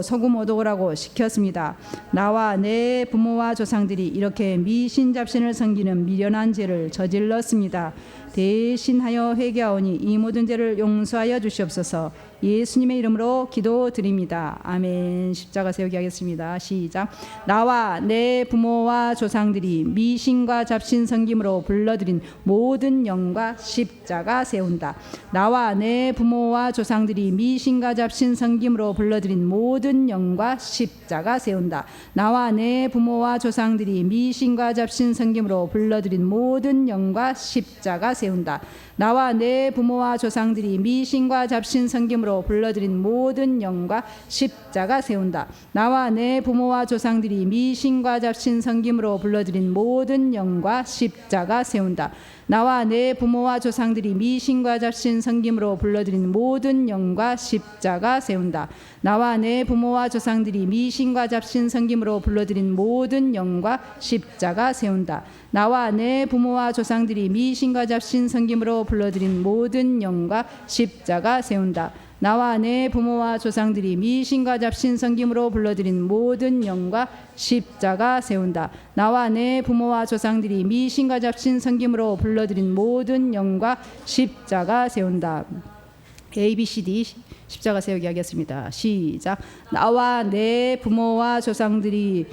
소금 오독으라고 시켰습니다. 나와 내 부모와 조상들이 이렇게 미신잡신을 섬기는 미련한 죄를 저질렀습니다. 대신하여 회개하오니 이 모든 죄를 용서하여 주시옵소서. 예수님의 이름으로 기도드립니다. 아멘. 십자가 세우기 하겠습니다. 시작. 나와 내 부모와 조상들이 미신과 잡신 섬김으로 불러들인 모든 영과 십자가 세운다. 나와 내 부모와 조상들이 미신과 잡신 섬김으로 불러들인 모든 영과 십자가 세운다. 나와 내 부모와 조상들이 미신과 잡신 섬김으로 불러들인 모든 영과 십자가 세운다. 나와 내 부모와 조상들이 미신과 잡신 섬김으로 불러들인 모든 영과 십자가 세운다. 나와 내 부모와 조상들이 미신과 잡신 섬김으로 불러들인 모든 영과 십자가 세운다. 나와 내 부모와 조상들이 미신과 잡신 섬김으로 불러들인 모든 영과 십자가 세운다. 나와 내 부모와 조상들이 미신과 잡신 섬김으로 불러들인 모든 영과 십자가 세운다. 나와 내 부모와 조상들이 미신과 잡신 섬김으로 불러들인 모든 영과 십자가 세운다. 나와 내 부모와 조상들이 미신과 잡신 섬김으로 불러들인 모든 영과 십자가 세운다. 나와 내 부모와 조상들이 미신과 잡신 섬김으로 불러들인 모든 영과 십자가 세운다. ABCD 십자가 세우기 하겠습니다. 시작. 나와 내 부모와 조상들이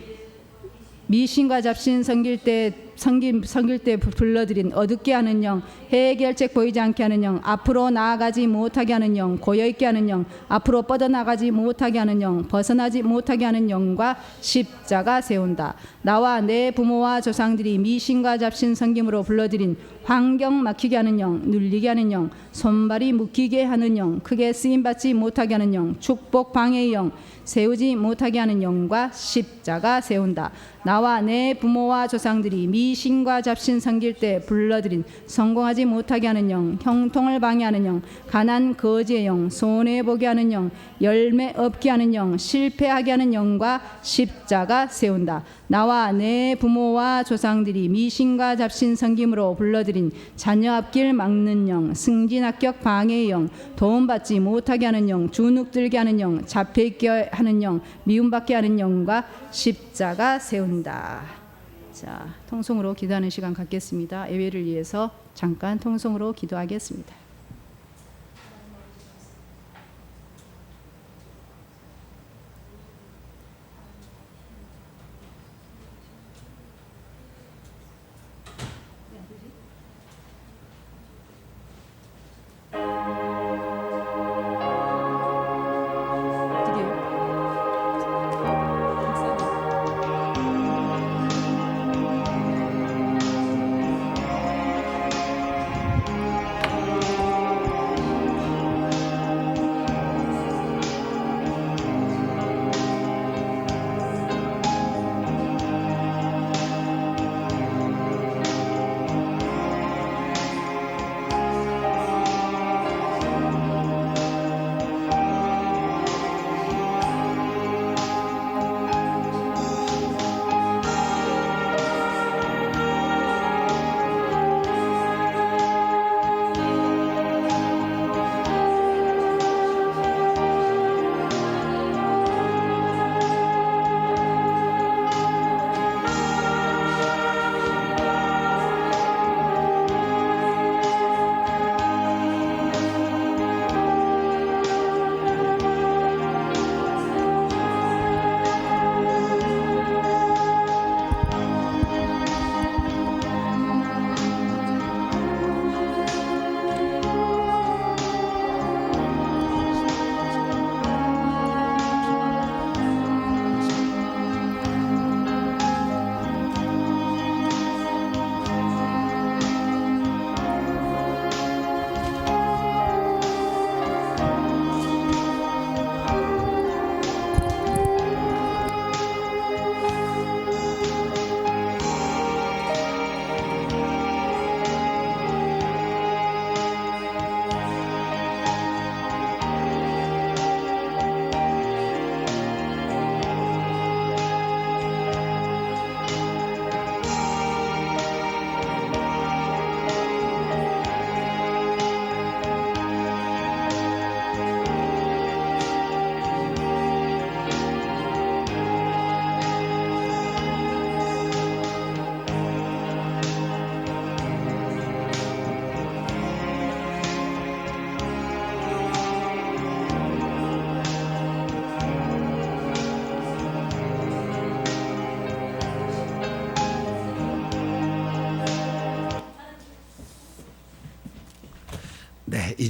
미신과 잡신 섬길 때 불러들인 어둡게 하는 영, 해결책 보이지 않게 하는 영, 앞으로 나아가지 못하게 하는 영, 고여있게 하는 영, 앞으로 뻗어나가지 못하게 하는 영, 벗어나지 못하게 하는 영과 십자가 세운다. 나와 내 부모와 조상들이 미신과 잡신 섬김으로 불러들인 환경 막히게 하는 영, 눌리게 하는 영, 손발이 묶이게 하는 영, 크게 쓰임받지 못하게 하는 영, 축복 방해의 영, 세우지 못하게 하는 영과 십자가 세운다. 나와 내 부모와 조상들이 미신과 잡신 섬길 때 불러들인 성공하지 못하게 하는 영, 형통을 방해하는 영, 가난 거지의 영, 손해보게 하는 영, 열매 없게 하는 영, 실패하게 하는 영과 십자가 세운다. 나와 내 부모와 조상들이 미신과 잡신 섬김으로 불러들인 자녀 앞길 막는 영, 승진 합격 방해의 영, 도움받지 못하게 하는 영, 주눅들게 하는 영, 잡혀있게 하는 영, 미움받게 하는 영과 십자가 세운다. 자, 통성으로 기도하는 시간 갖겠습니다. 예배를 위해서 잠깐 통성으로 기도하겠습니다.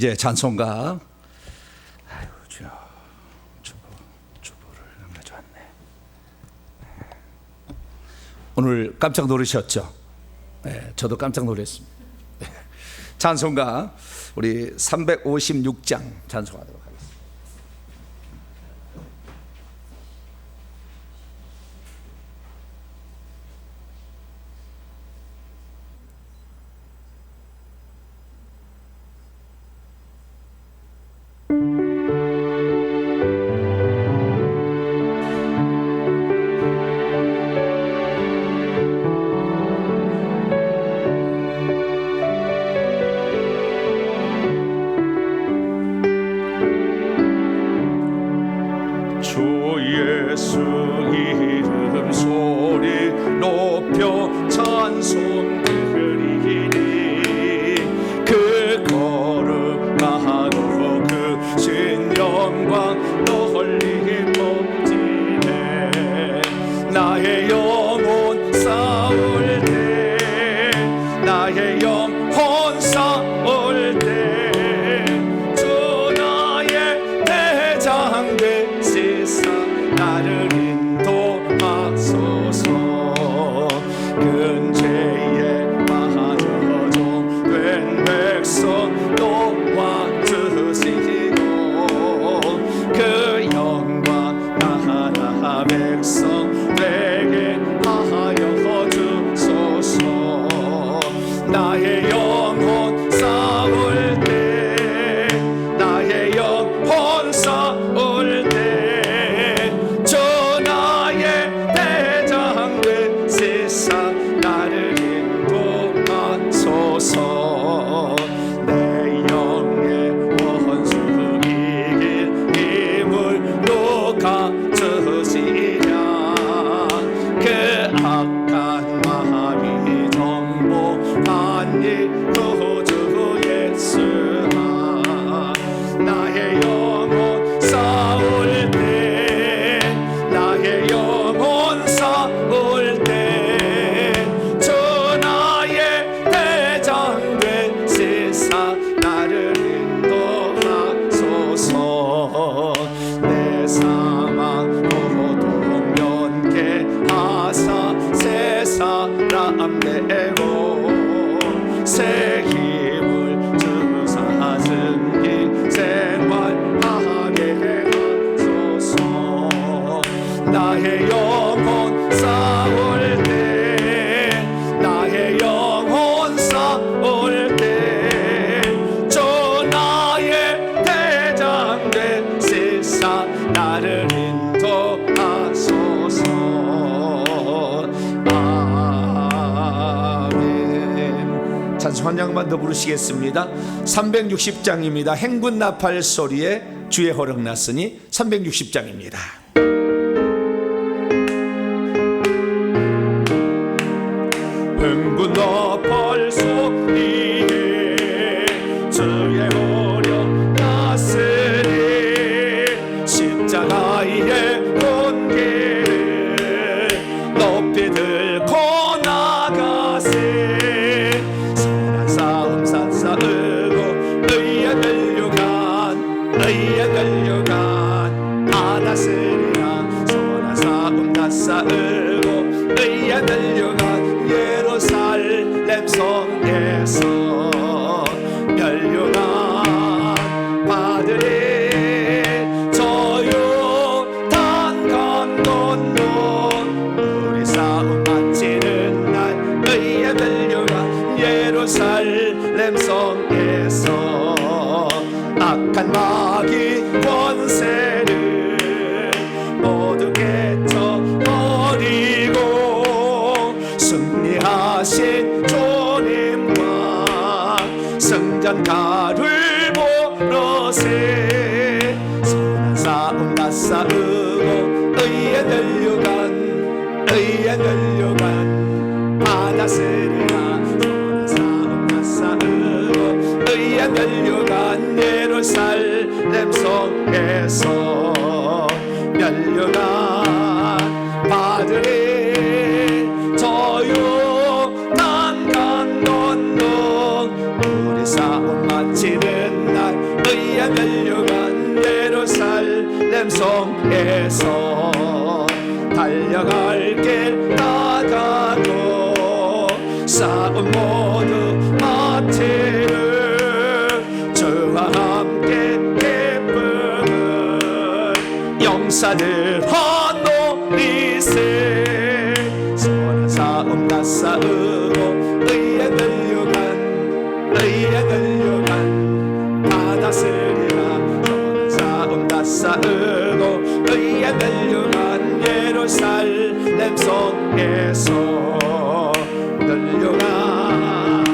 이제 찬송가 주여 주보를 남겨주었네. 오늘 깜짝 놀라셨죠? 네, 저도 깜짝 놀랐습니다. 찬송가 우리 356장 찬송하도록 하겠습니다. 예수 이름 소리 높여 찬송 드리니 그 거룩하고 그 신영광 널리 번지네. 나의 영혼 싸울 때 나의 영혼 싸울 때 주 나의 대장 되시사 나를 인도하소서. 근죄에 빠져 종된 백성 도와주시고 그 영광 나라 백성 되게 하여 주소서. 나의 영혼 싸울 때 나의 영혼 싸울 때 나를 인도하소서. 내 영의 원수 이길 힘을 가져시랴. 그 악한 마음이 정복한 이 구주 예수아. 나의 영혼 싸울 때 나의 영혼 싸울 때 나를 인도하소서. 내 사망 고동면케 하사 새 사람 되고 새 힘을 주사 승리 생활하게 하소서. 나의 영혼 싸울 때 나의 영혼 싸울 때 나를 인도하소서. 아멘. 찬송 한 장만 더 부르시겠습니다. 360장입니다. 행군 나팔 소리에 주의 허락 났으니 360장입니다. 행군 나팔 소리에 주의 허락 났으니 십자가의 본길을 높이 들고 나가세. 선한 싸움 싸싸우고 의에 끌려간 받았으리라. 선한 싸움 다 싸우고 의에 끌려간 예루살렘 성에서 멸류관 받으리. 예루살렘 성에서 악한 마귀 권세를 모두 깨쳐버리고 승리하신 주님과 승전가를 보러세. 선한 싸움 다 싸우고 의에 끌려간 받았으리라. 의에 끌려간 예루살렘 성에서 멸류관 받으리. 저 요단 강 건너 우리 싸움 마치는 날 성에서 달려갈 길 나가고 싸움 모두 마치는 주와 함께 기쁨을 용사들 하노리세 선한 싸움 다 싸우고 의에 걸려간 다 다스리라 선한 싸움 다 싸우고 의에 걸려간 예루살렘 성에서 걸려간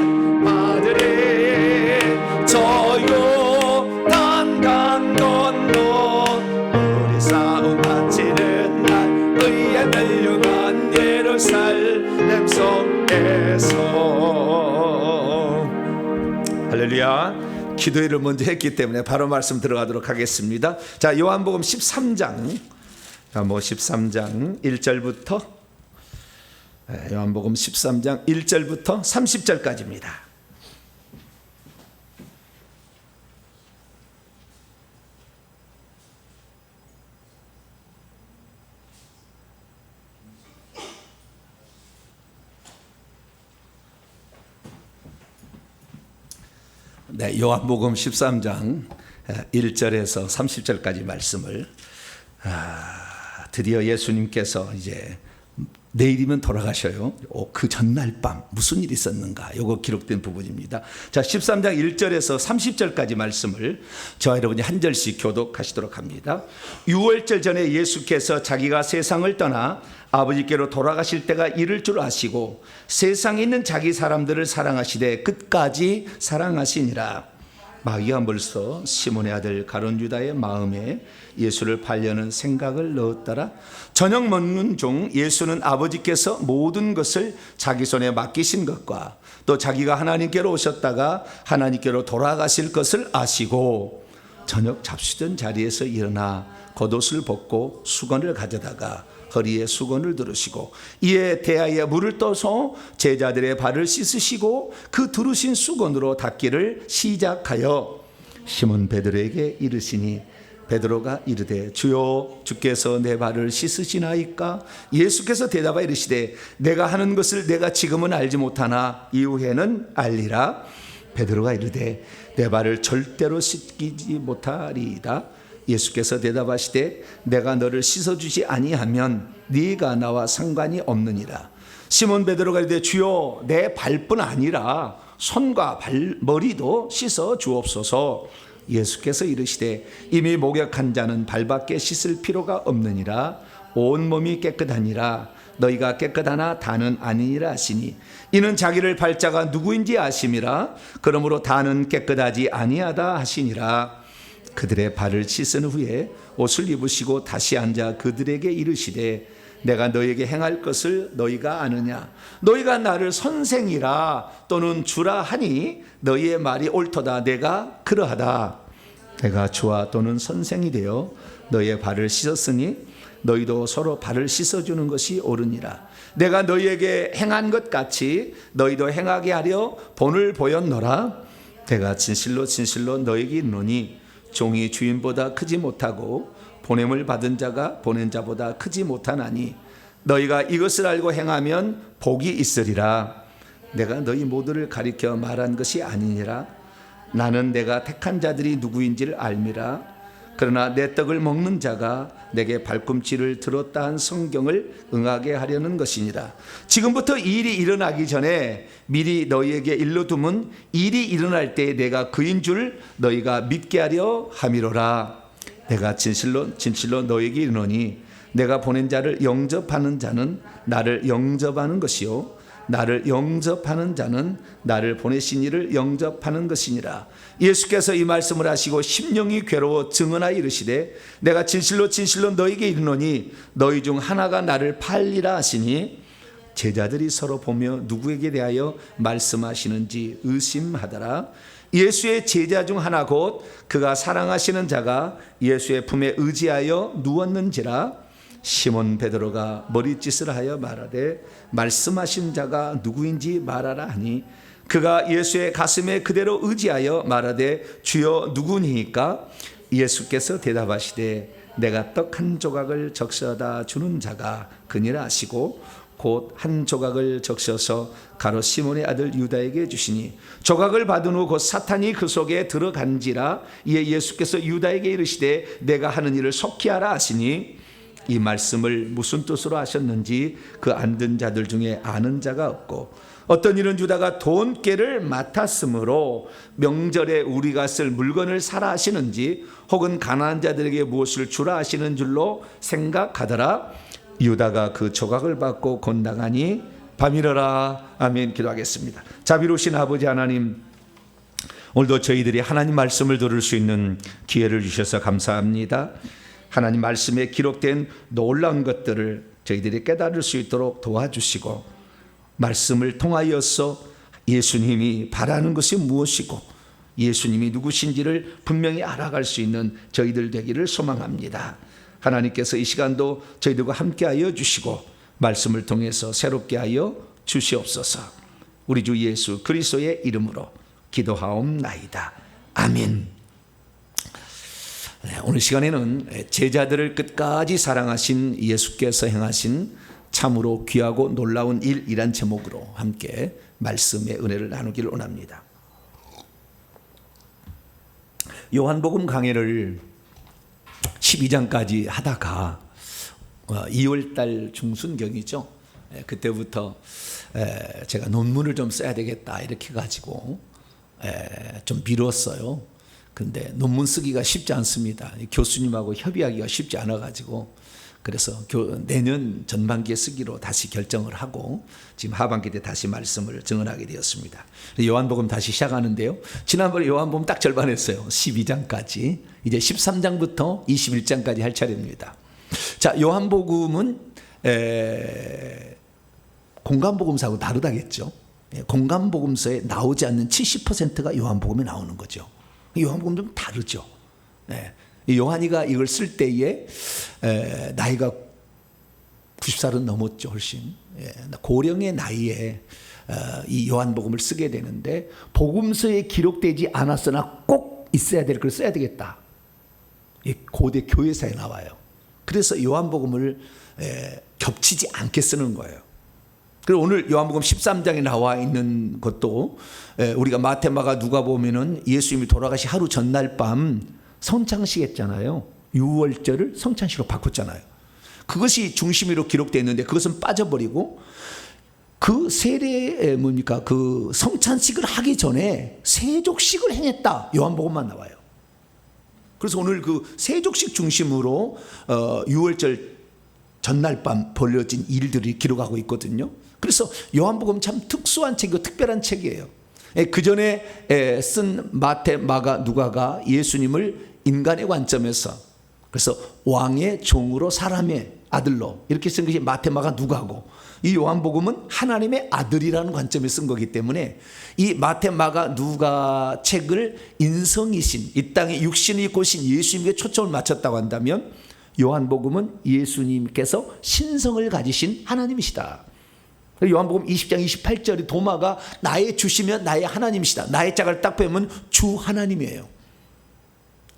아들이 저 요단 강 건너 우리 싸움 마치는 날 의에 걸려간 예루살렘 성에서 할렐루야. 기도회를 먼저 했기 때문에 바로 말씀 들어가도록 하겠습니다. 자, 요한복음 13장 1절부터 요한복음 13장 1절부터 30절까지입니다. 네, 요한복음 13장 1절에서 30절까지 말씀을 드디어 예수님께서 이제 내일이면 돌아가셔요. 그 전날 밤 무슨 일이 있었는가? 요거 기록된 부분입니다. 자, 13장 1절에서 30절까지 말씀을 저와 여러분이 한 절씩 교독하시도록 합니다. 유월절 전에 예수께서 자기가 세상을 떠나 아버지께로 돌아가실 때가 이를 줄 아시고 세상에 있는 자기 사람들을 사랑하시되 끝까지 사랑하시니라. 마귀가 벌써 시몬의 아들 가룟 유다의 마음에 예수를 팔려는 생각을 넣었더라. 저녁 먹는 중 예수는 아버지께서 모든 것을 자기 손에 맡기신 것과 또 자기가 하나님께로 오셨다가 하나님께로 돌아가실 것을 아시고 저녁 잡수던 자리에서 일어나 겉옷을 벗고 수건을 가져다가 허리에 수건을 두르시고 이에 대야에 물을 떠서 제자들의 발을 씻으시고 그 두르신 수건으로 닦기를 시작하여 시몬 베드로에게 이르시니 베드로가 이르되 주여 주께서 내 발을 씻으시나이까? 예수께서 대답하여 이르시되 내가 하는 것을 내가 지금은 알지 못하나 이후에는 알리라. 베드로가 이르되 내 발을 절대로 씻기지 못하리이다. 예수께서 대답하시되 내가 너를 씻어주지 아니하면 네가 나와 상관이 없느니라. 시몬 베드로가 이르되 주여 내 발뿐 아니라 손과 발머리도 씻어 주옵소서. 예수께서 이르시되 이미 목욕한 자는 발밖에 씻을 필요가 없느니라. 온 몸이 깨끗하니라. 너희가 깨끗하나 다는 아니니라 하시니 이는 자기를 팔자가 누구인지 아심이라. 그러므로 다는 깨끗하지 아니하다 하시니라. 그들의 발을 씻은 후에 옷을 입으시고 다시 앉아 그들에게 이르시되 내가 너희에게 행할 것을 너희가 아느냐? 너희가 나를 선생이라 또는 주라 하니 너희의 말이 옳도다. 내가 그러하다. 내가 주와 또는 선생이 되어 너희의 발을 씻었으니 너희도 서로 발을 씻어주는 것이 옳으니라. 내가 너희에게 행한 것 같이 너희도 행하게 하려 본을 보였노라. 내가 진실로 진실로 너희에게 이르노니 종이 주인보다 크지 못하고 보냄을 받은 자가 보낸 자보다 크지 못하나니 너희가 이것을 알고 행하면 복이 있으리라. 내가 너희 모두를 가리켜 말한 것이 아니니라. 나는 내가 택한 자들이 누구인지를 알미라. 그러나 내 떡을 먹는 자가 내게 발꿈치를 들었다 한 성경을 응하게 하려는 것이니라. 지금부터 이 일이 일어나기 전에 미리 너희에게 일러두면 일이 일어날 때 내가 그인 줄 너희가 믿게 하려 함이로라. 내가 진실로 진실로 너희에게 이르노니 내가 보낸 자를 영접하는 자는 나를 영접하는 것이요 나를 영접하는 자는 나를 보내신 이를 영접하는 것이니라. 예수께서 이 말씀을 하시고 심령이 괴로워 증언하여 이르시되 내가 진실로 진실로 너희에게 이르노니 너희 중 하나가 나를 팔리라 하시니 제자들이 서로 보며 누구에게 대하여 말씀하시는지 의심하더라. 예수의 제자 중 하나 곧 그가 사랑하시는 자가 예수의 품에 의지하여 누웠는지라. 시몬 베드로가 머리짓을 하여 말하되 말씀하신 자가 누구인지 말하라 하니 그가 예수의 가슴에 그대로 의지하여 말하되 주여 누구니까? 예수께서 대답하시되 내가 떡 한 조각을 적셔다 주는 자가 그니라 하시고 곧 한 조각을 적셔서 가롯 시몬의 아들 유다에게 주시니 조각을 받은 후 곧 사탄이 그 속에 들어간지라. 이에 예수께서 유다에게 이르시되 내가 하는 일을 속히 하라 하시니 이 말씀을 무슨 뜻으로 하셨는지 그 앉은 자들 중에 아는 자가 없고 어떤 일은 유다가 돈깨를 맡았으므로 명절에 우리가 쓸 물건을 사라 하시는지 혹은 가난한 자들에게 무엇을 주라 하시는 줄로 생각하더라. 유다가 그 조각을 받고 건너가니 밤이러라. 아멘. 기도하겠습니다. 자비로우신 아버지 하나님, 오늘도 저희들이 하나님 말씀을 들을 수 있는 기회를 주셔서 감사합니다. 하나님 말씀에 기록된 놀라운 것들을 저희들이 깨달을 수 있도록 도와주시고 말씀을 통하여서 예수님이 바라는 것이 무엇이고 예수님이 누구신지를 분명히 알아갈 수 있는 저희들 되기를 소망합니다. 하나님께서 이 시간도 저희들과 함께하여 주시고 말씀을 통해서 새롭게 하여 주시옵소서. 우리 주 예수 그리스도의 이름으로 기도하옵나이다. 아멘. 오늘 시간에는 제자들을 끝까지 사랑하신 예수께서 행하신 참으로 귀하고 놀라운 일이란 제목으로 함께 말씀의 은혜를 나누기를 원합니다. 요한복음 강해를 12장까지 하다가 2월달 중순경이죠. 그때부터 제가 논문을 좀 써야 되겠다 이렇게 가지고 좀 미뤘어요. 근데 논문 쓰기가 쉽지 않습니다. 교수님하고 협의하기가 쉽지 않아가지고 그래서 내년 전반기에 쓰기로 다시 결정을 하고 지금 하반기 때 다시 말씀을 증언하게 되었습니다. 요한복음 다시 시작하는데요. 지난번에 요한복음 딱 절반 했어요. 12장까지. 이제 13장부터 21장까지 할 차례입니다. 자, 요한복음은 공간복음서하고 다르다겠죠. 공간복음서에 나오지 않는 70%가 요한복음에 나오는 거죠. 요한복음 좀 다르죠. 요한이가 이걸 쓸 때에 나이가 90살은 넘었죠. 훨씬 고령의 나이에 이 요한복음을 쓰게 되는데 복음서에 기록되지 않았으나 꼭 있어야 될 걸 써야 되겠다. 고대 교회사에 나와요. 그래서 요한복음을 겹치지 않게 쓰는 거예요. 그리고 오늘 요한복음 13장에 나와 있는 것도 우리가 마태, 마가, 누가 보면은 예수님이 돌아가시 하루 전날 밤 성찬식 했잖아요. 유월절을 성찬식으로 바꿨잖아요. 그것이 중심으로 기록되어 있는데 그것은 빠져버리고 그 세례 뭡니까? 그 성찬식을 하기 전에 세족식을 행했다. 요한복음만 나와요. 그래서 오늘 그 세족식 중심으로 유월절 전날 밤 벌어진 일들이 기록하고 있거든요. 그래서 요한복음 참 특수한 책이고 특별한 책이에요. 그 전에 쓴 마태, 마가, 누가가 예수님을 인간의 관점에서 그래서 왕의 종으로 사람의 아들로 이렇게 쓴 것이 마태, 마가, 누가고 이 요한복음은 하나님의 아들이라는 관점에 쓴 거기 때문에 이 마태, 마가, 누가 책을 인성이신 이 땅에 육신이 입고 오신 예수님께 초점을 맞췄다고 한다면 요한복음은 예수님께서 신성을 가지신 하나님이시다. 요한복음 20장 28절에 도마가 나의 주시면 나의 하나님이시다. 나의 짝을 딱 빼면 주 하나님이에요.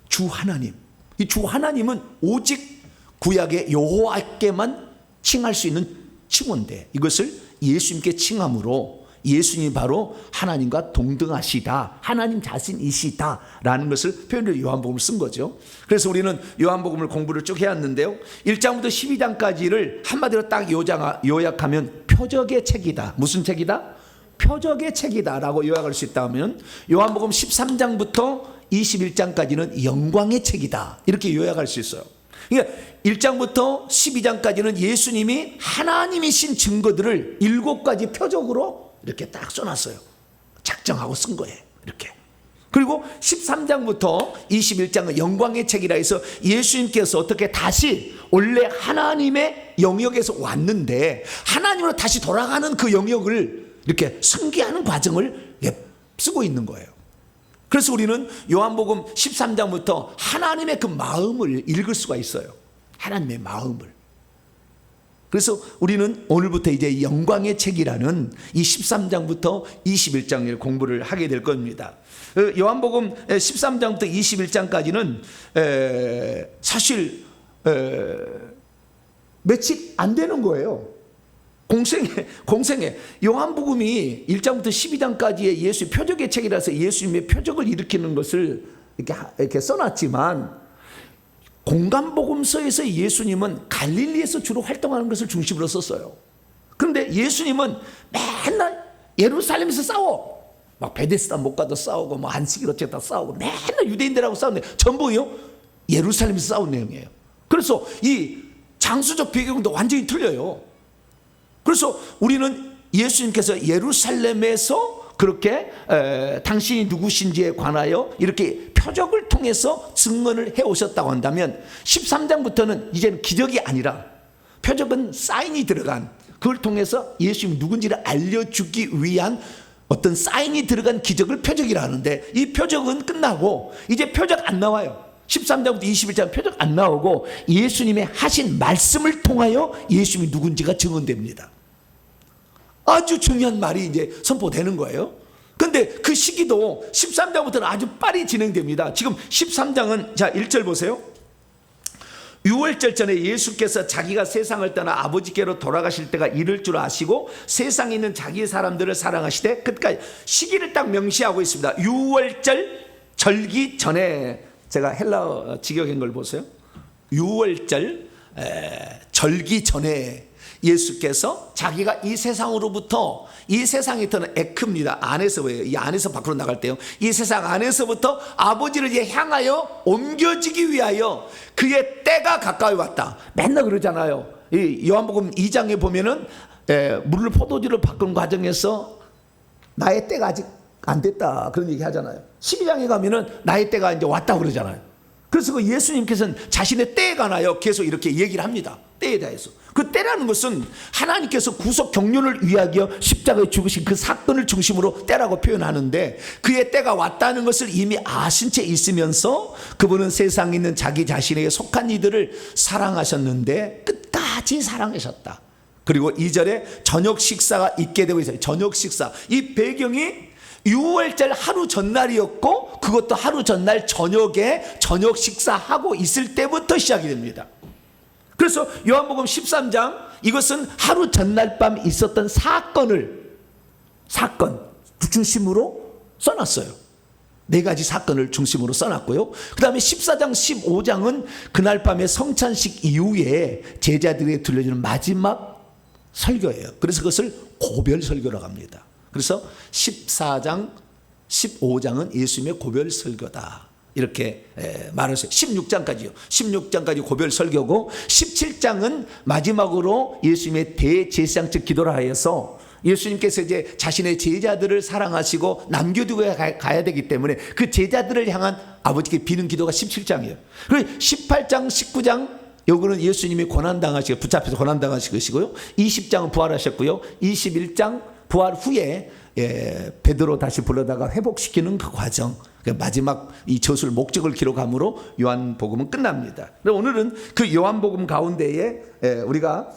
주 하나님. 이 주 하나님은 오직 구약의 여호와께만 칭할 수 있는 칭호인데 이것을 예수님께 칭함으로 예수님이 바로 하나님과 동등하시다. 하나님 자신이시다라는 것을 표현해서 요한복음을 쓴 거죠. 그래서 우리는 요한복음을 공부를 쭉 해왔는데요. 1장부터 12장까지를 한마디로 딱 요약하면 표적의 책이다. 무슨 책이다? 표적의 책이다라고 요약할 수 있다면 요한복음 13장부터 21장까지는 영광의 책이다. 이렇게 요약할 수 있어요. 그러니까 1장부터 12장까지는 예수님이 하나님이신 증거들을 7가지 표적으로 이렇게 딱 써놨어요. 작정하고 쓴 거예요. 이렇게. 그리고 13장부터 21장은 영광의 책이라 해서 예수님께서 어떻게 다시 원래 하나님의 영역에서 왔는데 하나님으로 다시 돌아가는 그 영역을 이렇게 승계하는 과정을 쓰고 있는 거예요. 그래서 우리는 요한복음 13장부터 하나님의 그 마음을 읽을 수가 있어요. 하나님의 마음을. 그래서 우리는 오늘부터 이제 영광의 책이라는 이 13장부터 21장을 공부를 하게 될 겁니다. 요한복음 13장부터 21장까지는 사실 며칠 안 되는 거예요. 공생에 요한복음이 1장부터 12장까지의 예수의 표적의 책이라서 예수님의 표적을 일으키는 것을 이렇게 써놨지만, 공간복음서에서 예수님은 갈릴리에서 주로 활동하는 것을 중심으로 썼어요. 그런데 예수님은 맨날 예루살렘에서 싸워. 막 베데스다 못 가도 싸우고, 뭐 안식일 어쨌다 싸우고, 맨날 유대인들하고 싸우는데 전부요 예루살렘에서 싸운 내용이에요. 그래서 이 장수적 배경도 완전히 틀려요. 그래서 우리는 예수님께서 예루살렘에서 그렇게 당신이 누구신지에 관하여 이렇게 표적을 통해서 증언을 해오셨다고 한다면, 13장부터는 이제는 기적이 아니라 표적은 사인이 들어간, 그걸 통해서 예수님이 누군지를 알려주기 위한 어떤 사인이 들어간 기적을 표적이라 하는데, 이 표적은 끝나고 이제 표적 안 나와요. 13장부터 21장 표적 안 나오고 예수님의 하신 말씀을 통하여 예수님이 누군지가 증언됩니다. 아주 중요한 말이 이제 선포되는 거예요. 근데 그 시기도 13장부터는 아주 빨리 진행됩니다. 지금 13장은 자 1절 보세요. 유월절 전에 예수께서 자기가 세상을 떠나 아버지께로 돌아가실 때가 이를 줄 아시고 세상에 있는 자기의 사람들을 사랑하시되, 끝까지 시기를 딱 명시하고 있습니다. 유월절 절기 전에, 제가 헬라어 직역인 걸 보세요. 유월절 절기 전에 예수께서 자기가 이 세상으로부터, 이 세상이 터는 에크입니다. 안에서예요. 이 안에서 밖으로 나갈 때요. 이 세상 안에서부터 아버지를 향하여 옮겨지기 위하여 그의 때가 가까이 왔다. 맨날 그러잖아요. 이 요한복음 2장에 보면은 물을 포도주로 바꾸는 과정에서 나의 때가 아직 안 됐다, 그런 얘기 하잖아요. 12장에 가면은 나의 때가 이제 왔다 그러잖아요. 그래서 그 예수님께서는 자신의 때에 관하여 계속 이렇게 얘기를 합니다. 때에 대해서. 그 때라는 것은 하나님께서 구속 경륜을 위하여 십자가에 죽으신 그 사건을 중심으로 때라고 표현하는데, 그의 때가 왔다는 것을 이미 아신 채 있으면서 그분은 세상에 있는 자기 자신에게 속한 이들을 사랑하셨는데 끝까지 사랑하셨다. 그리고 2절에 저녁 식사가 있게 되고 있어요. 저녁 식사. 이 배경이 6월절 하루 전날이었고, 그것도 하루 전날 저녁에 저녁 식사하고 있을 때부터 시작이 됩니다. 그래서 요한복음 13장, 이것은 하루 전날 밤 있었던 사건 중심으로 써놨어요. 4가지 사건을 중심으로 써놨고요. 그 다음에 14장 15장은 그날 밤에 성찬식 이후에 제자들에게 들려주는 마지막 설교예요. 그래서 그것을 고별 설교라고 합니다. 그래서 14장, 15장은 예수님의 고별 설교다, 이렇게 말했어요. 16장까지요. 16장까지 고별 설교고, 17장은 마지막으로 예수님의 대제사장적 기도를 하여서 예수님께서 이제 자신의 제자들을 사랑하시고 남겨두고 가야 되기 때문에 그 제자들을 향한 아버지께 비는 기도가 17장이에요. 그리고 18장, 19장 요거는 예수님이 고난당하시고 붙잡혀서 고난당하신 것이고요. 20장은 부활하셨고요. 21장 부활 후에 베드로 다시 불러다가 회복시키는 그 과정, 마지막 이 저술 목적을 기록함으로 요한복음은 끝납니다. 오늘은 그 요한복음 가운데에 우리가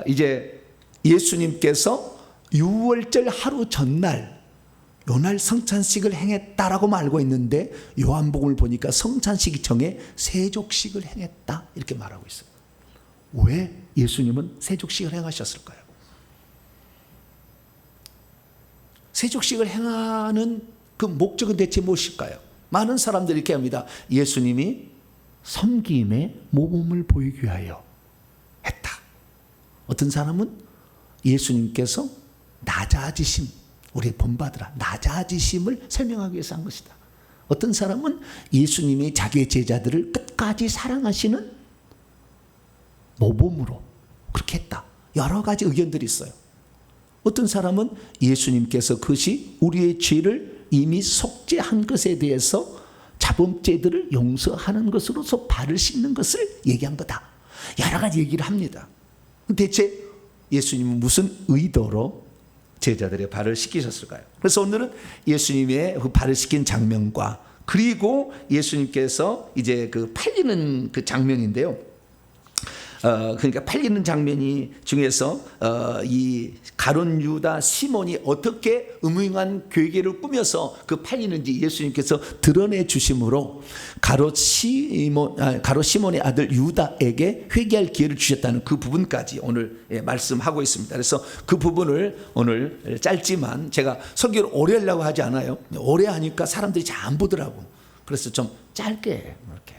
이제 예수님께서 6월절 하루 전날 요날 성찬식을 행했다라고 알고 있는데, 요한복음을 보니까 성찬식 전에 세족식을 행했다, 이렇게 말하고 있어요. 왜 예수님은 세족식을 행하셨을까요? 세족식을 행하는 그 목적은 대체 무엇일까요? 많은 사람들이 이렇게 합니다. 예수님이 섬김의 모범을 보이기 위하여 했다. 어떤 사람은 예수님께서 낮아지심, 우리 본받으라, 낮아지심을 설명하기 위해서 한 것이다. 어떤 사람은 예수님이 자기의 제자들을 끝까지 사랑하시는 모범으로 그렇게 했다. 여러 가지 의견들이 있어요. 어떤 사람은 예수님께서 그것이 우리의 죄를 이미 속죄한 것에 대해서 자범죄들을 용서하는 것으로서 발을 씻는 것을 얘기한 거다. 여러 가지 얘기를 합니다. 대체 예수님은 무슨 의도로 제자들의 발을 씻기셨을까요? 그래서 오늘은 예수님의 그 발을 씻긴 장면과, 그리고 예수님께서 이제 그 팔리는 그 장면인데요. 그러니까 팔리는 장면이 중에서 이 가룟 유다 시몬이 어떻게 음흉한 괴계를 꾸며서 그 팔리는지 예수님께서 드러내 주심으로 가룟 시몬의 아들 유다에게 회개할 기회를 주셨다는 그 부분까지 오늘 말씀하고 있습니다. 그래서 그 부분을 오늘 짧지만 제가 설교를 오래 하려고 하지 않아요. 오래 하니까 사람들이 잘 안 보더라고. 그래서 좀 짧게 이렇게.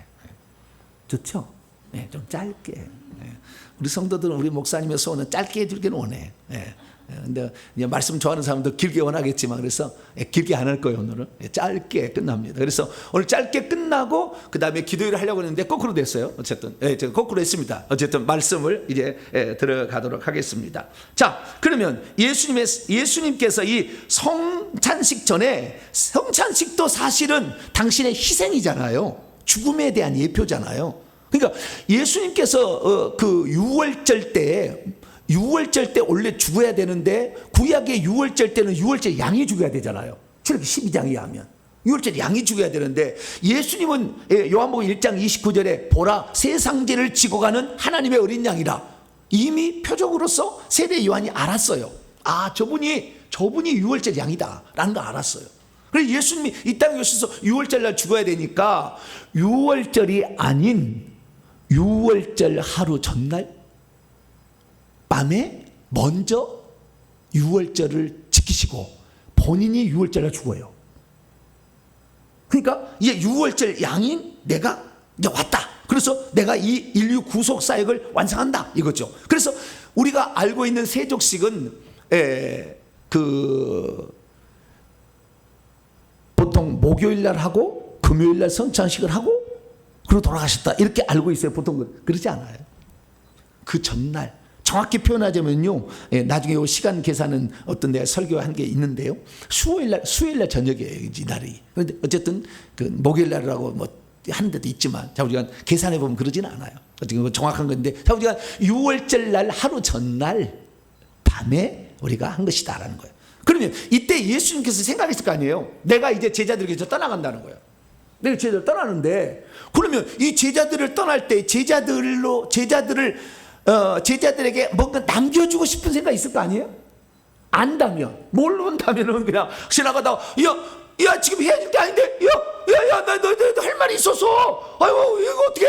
좋죠? 네, 좀 짧게. 네. 우리 성도들은 우리 목사님의 소원은 짧게 해주기는 원해. 네. 근데 이제 말씀 좋아하는 사람도 길게 원하겠지만 그래서 길게 안 할 거예요. 오늘은 짧게 끝납니다. 그래서 오늘 짧게 끝나고 그 다음에 기도회를 하려고 했는데 거꾸로 됐어요. 어쨌든 제가 거꾸로 했습니다. 어쨌든 말씀을 이제 들어가도록 하겠습니다. 자, 그러면 예수님께서 이 성찬식 전에 성찬식도 사실은 당신의 희생이잖아요. 죽음에 대한 예표잖아요. 그러니까 예수님께서 그 유월절 때 원래 죽어야 되는데 구약의 유월절 때는 유월절 양이 죽어야 되잖아요. 출애굽기 12장에 하면 유월절 양이 죽어야 되는데 예수님은 요한복음 1장 29절에 보라 세상죄를 지고 가는 하나님의 어린 양이라 이미 표적으로서 세대 요한이 알았어요. 아, 저분이 유월절 양이다 라는 거 알았어요. 그래서 예수님이 이 땅에 오셔서 유월절 날 죽어야 되니까 유월절이 아닌 유월절 하루 전날 밤에 먼저 유월절을 지키시고 본인이 유월절날 죽어요. 그러니까 이제 유월절 양인 내가 이제 왔다. 그래서 내가 이 인류 구속 사역을 완성한다 이거죠. 그래서 우리가 알고 있는 세족식은 보통 목요일 날 하고 금요일 날 성찬식을 하고 그리고 돌아가셨다 이렇게 알고 있어요. 보통 그렇지 않아요. 그 전날 정확히 표현하자면요, 나중에 시간 계산은 어떤 내가 설교한 게 있는데요, 수요일 날 저녁이에요 이 날이. 그런데 어쨌든 그 목요일 날이라고 뭐 하는 데도 있지만 자 우리가 계산해 보면 그러지는 않아요. 어쨌든 정확한 건데 자 우리가 유월절 날 하루 전날 밤에 우리가 한 것이다라는 거예요. 그러면 이때 예수님께서 생각했을 거 아니에요. 내가 이제 제자들에게서 떠나간다는 거예요. 내가 제자들 떠나는데 그러면 이 제자들을 떠날 때 제자들에게 뭔가 남겨주고 싶은 생각이 있을 거 아니에요? 안다면, 모른다면은 그냥 지나가다가 야 지금 헤어질 게 아닌데 너 할 말이 있어서 아이고 이거 어떻게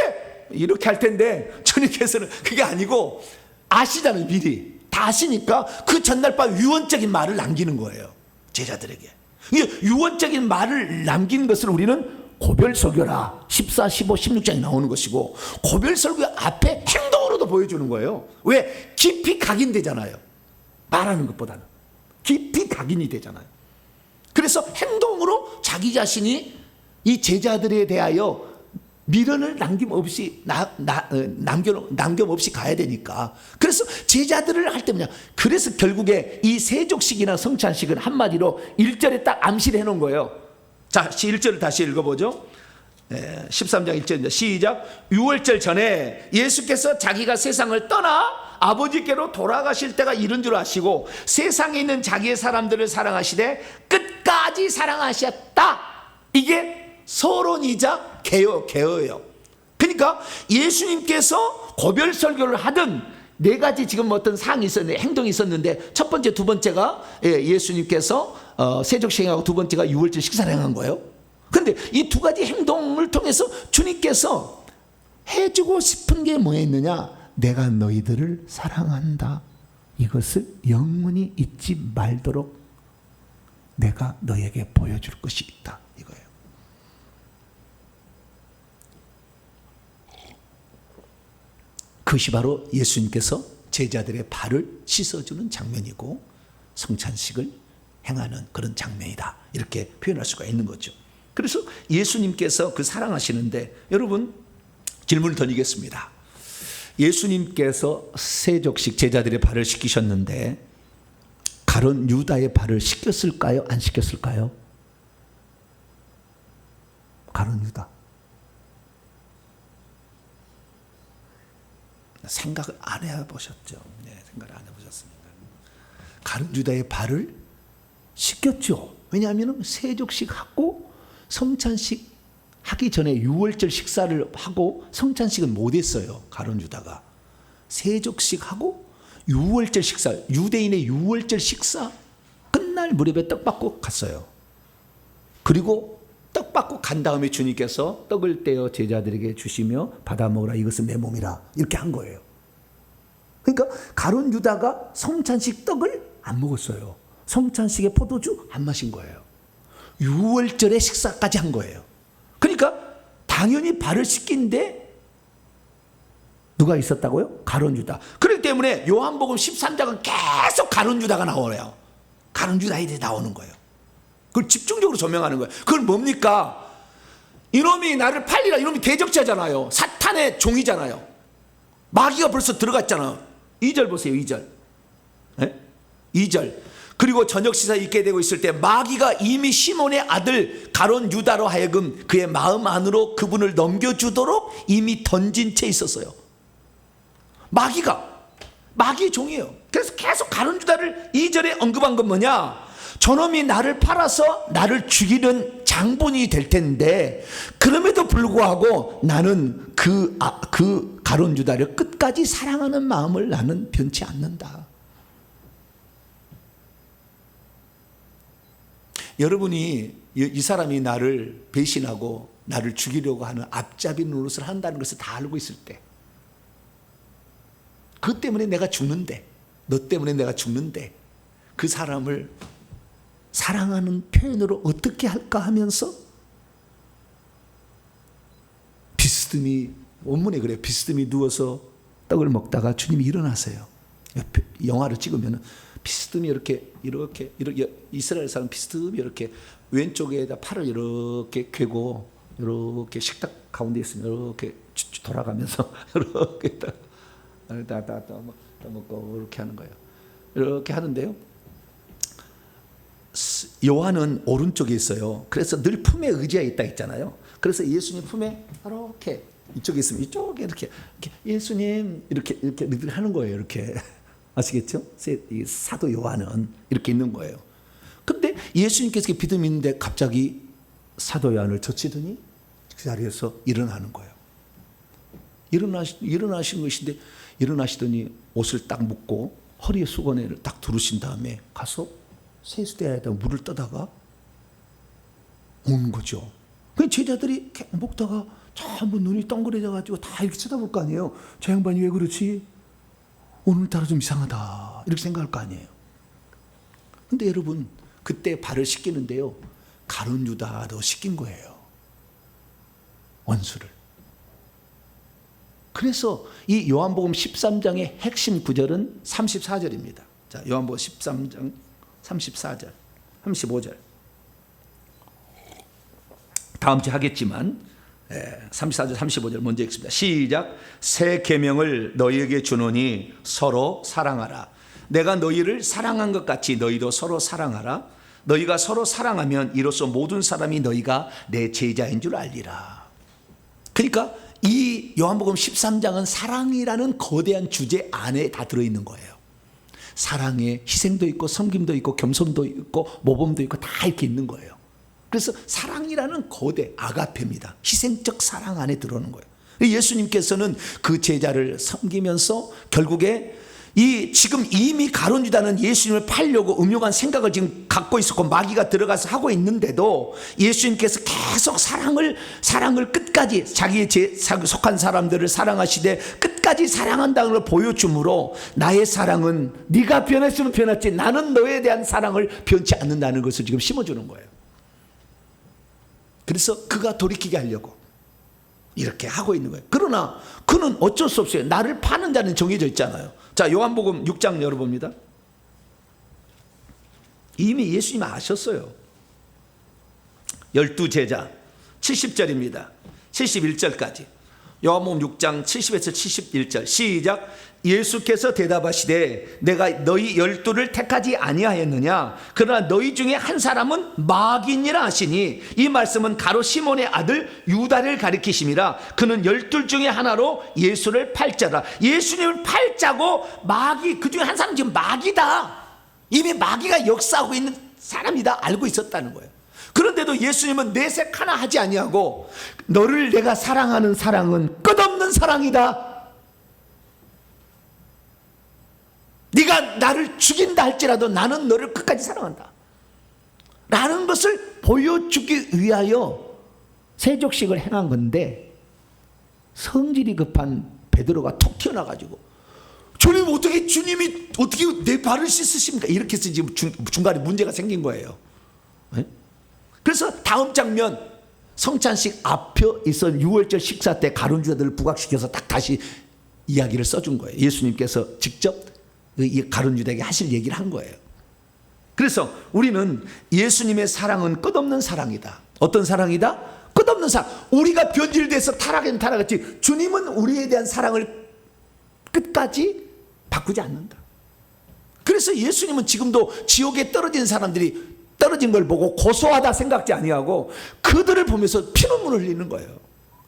이렇게 할 텐데 주님께서는 그게 아니고 아시잖아요. 미리 다 아시니까 그 전날 밤 유언적인 말을 남기는 거예요. 제자들에게. 유언적인 말을 남긴 것을 우리는 고별설교라 14, 15, 16장에 나오는 것이고 고별설교 앞에 행동으로도 보여주는 거예요. 왜? 깊이 각인되잖아요. 말하는 것보다는 깊이 각인이 되잖아요. 그래서 행동으로 자기 자신이 이 제자들에 대하여 미련을 남김없이 남김없이 가야 되니까. 그래서 제자들을 할 때 뭐냐, 그래서 결국에 이 세족식이나 성찬식은 한마디로 1절에 딱 암시를 해놓은 거예요. 자, 1절을 다시 읽어보죠. 13장 1절입니다. 시작. 유월절 전에 예수께서 자기가 세상을 떠나 아버지께로 돌아가실 때가 이른 줄 아시고 세상에 있는 자기의 사람들을 사랑하시되 끝까지 사랑하셨다. 이게 서론이자 개어예요. 그러니까 예수님께서 고별 설교를 하든 네 가지 지금 어떤 사항이 있었는데 행동이 있었는데 첫 번째, 두 번째가 예수님께서 세족식하고 두 번째가 유월절 식사를 행한 거예요. 그런데 이 두 가지 행동을 통해서 주님께서 해주고 싶은 게 뭐였느냐? 내가 너희들을 사랑한다. 이것을 영원히 잊지 말도록 내가 너에게 보여줄 것이 있다. 이거예요. 그것이 바로 예수님께서 제자들의 발을 씻어주는 장면이고 성찬식을 행하는 그런 장면이다. 이렇게 표현할 수가 있는 거죠. 그래서 예수님께서 그 사랑하시는데 여러분 질문을 던지겠습니다. 예수님께서 세족식 제자들의 발을 씻기셨는데 가룟 유다의 발을 씻겼을까요? 안 씻겼을까요? 가룟 유다. 생각을 안 해보셨죠? 네, 생각을 안 해보셨습니다. 가룟 유다의 발을 씻겼죠. 왜냐하면 세족식 하고 성찬식 하기 전에 유월절 식사를 하고 성찬식은 못했어요. 가룟 유다가. 세족식 하고 유월절 식사, 유대인의 유월절 식사 끝날 무렵에 떡 받고 갔어요. 그리고 떡 받고 간 다음에 주님께서 떡을 떼어 제자들에게 주시며 받아 먹으라, 이것은 내 몸이라, 이렇게 한 거예요. 그러니까 가룟 유다가 성찬식 떡을 안 먹었어요. 성찬식의 포도주 안 마신 거예요. 유월절에 식사까지 한 거예요. 그러니까 당연히 발을 씻긴데 누가 있었다고요? 가룟 유다. 그렇기 때문에 요한복음 13장은 계속 가룟 유다가 나오네요. 가룟 유다인이 나오는 거예요. 그걸 집중적으로 조명하는 거예요. 그건 뭡니까? 이놈이 나를 팔리라. 이놈이 대적자잖아요. 사탄의 종이잖아요. 마귀가 벌써 들어갔잖아요. 2절 보세요. 2절. 네? 2절. 그리고 저녁 식사에 있게 되고 있을 때 마귀가 이미 시몬의 아들 가룟 유다로 하여금 그의 마음 안으로 그분을 넘겨주도록 이미 던진 채 있었어요. 마귀의 종이에요. 그래서 계속 가룟 유다를 2절에 언급한 건 뭐냐? 저놈이 나를 팔아서 나를 죽이는 장본인이 될 텐데 그럼에도 불구하고 나는 그 가룟 유다를 끝까지 사랑하는 마음을 나는 변치 않는다. 여러분이 이 사람이 나를 배신하고 나를 죽이려고 하는 앞잡이 노릇을 한다는 것을 다 알고 있을 때, 그 때문에 내가 죽는데, 너 때문에 내가 죽는데 그 사람을 사랑하는 표현으로 어떻게 할까 하면서 비스듬히, 원문에 그래요. 비스듬히 누워서 떡을 먹다가 주님이 일어나세요. 영화를 찍으면 비스듬히 이렇게 이스라엘 사람 비스듬히 이렇게 왼쪽에다 팔을 이렇게 괴고 이렇게 식탁 가운데 있으면 이렇게 돌아가면서 이렇게 다 먹고 이렇게 하는 거예요. 이렇게 하는데요. 요한은 오른쪽에 있어요. 그래서 늘 품에 의지가 있다 했잖아요. 그래서 예수님 품에 이렇게 이쪽에 있으면 이쪽에 이렇게 예수님 이렇게 늘 하는 거예요. 이렇게 아시겠죠? 이 사도 요한은 이렇게 있는 거예요. 근데 예수님께서 믿음이 있는데 갑자기 사도 요한을 젖히더니 그 자리에서 일어나는 거예요. 일어나신 것인데 일어나시더니 옷을 딱 묶고 허리에 수건을 딱 두르신 다음에 가서 세수대에다 물을 떠다가 오는 거죠. 그 제자들이 이렇게 먹다가 전부 눈이 덩그러져가지고 다 이렇게 쳐다볼 거 아니에요. 저 양반이 왜 그렇지? 오늘따라 좀 이상하다. 이렇게 생각할 거 아니에요. 근데 여러분, 그때 발을 씻기는데요. 가룟 유다도 씻긴 거예요. 원수를. 그래서 이 요한복음 13장의 핵심 구절은 34절입니다. 자, 요한복음 13장 34절, 35절. 다음 주에 하겠지만 34절, 35절 먼저 읽습니다. 시작. 새 계명을 너희에게 주노니 서로 사랑하라. 내가 너희를 사랑한 것 같이 너희도 서로 사랑하라. 너희가 서로 사랑하면 이로써 모든 사람이 너희가 내 제자인 줄 알리라. 그러니까 이 요한복음 13장은 사랑이라는 거대한 주제 안에 다 들어있는 거예요. 사랑에 희생도 있고 섬김도 있고 겸손도 있고 모범도 있고 다 이렇게 있는 거예요. 그래서 사랑이라는 거대 아가페입니다. 희생적 사랑 안에 들어오는 거예요. 예수님께서는 그 제자를 섬기면서 결국에 지금 이미 가룟 유다는 예수님을 팔려고 음흉한 생각을 지금 갖고 있었고 마귀가 들어가서 하고 있는데도 예수님께서 계속 사랑을 끝까지 자기의 속한 사람들을 사랑하시되 끝까지 사랑한다는 걸 보여줌으로 나의 사랑은 네가 변했으면 변했지 나는 너에 대한 사랑을 변치 않는다는 것을 지금 심어주는 거예요. 그래서 그가 돌이키게 하려고 이렇게 하고 있는 거예요. 그러나 그는 어쩔 수 없어요. 나를 파는 자는 정해져 있잖아요. 자, 요한복음 6장 열어봅니다. 이미 예수님이 아셨어요. 12제자 70절입니다. 71절까지. 요한복음 6장 70에서 71절 시작. 예수께서 대답하시되 내가 너희 12를 택하지 아니하였느냐? 그러나 너희 중에 한 사람은 마귀니라 하시니 이 말씀은 가로 시몬의 아들 유다를 가리키심이라. 그는 12 중에 하나로 예수를 팔자라. 예수님을 팔자고 마귀, 그 중에 한 사람은 지금 마귀다. 이미 마귀가 역사하고 있는 사람이다 알고 있었다는 거예요. 그런데도 예수님은 내색 하나 하지 아니하고 너를 내가 사랑하는 사랑은 끝없는 사랑이다. 네가 나를 죽인다 할지라도 나는 너를 끝까지 사랑한다 라는 것을 보여주기 위하여 세족식을 행한 건데, 성질이 급한 베드로가 툭 튀어나가지고 주님이 어떻게 내 발을 씻으십니까? 이렇게 해서 지금 중간에 문제가 생긴 거예요. 네? 그래서 다음 장면, 성찬식 앞에 있던 6월절 식사 때 가룟 유다들을 부각시켜서 딱 다시 이야기를 써준 거예요. 예수님께서 직접 이 가룟 유다에게 하실 얘기를 한 거예요. 그래서 우리는 예수님의 사랑은 끝없는 사랑이다. 어떤 사랑이다? 끝없는 사랑. 우리가 변질돼서 타락은 타락했지, 주님은 우리에 대한 사랑을 끝까지 바꾸지 않는다. 그래서 예수님은 지금도 지옥에 떨어진 사람들이 떨어진 걸 보고 고소하다 생각지 아니하고 그들을 보면서 피눈물을 흘리는 거예요.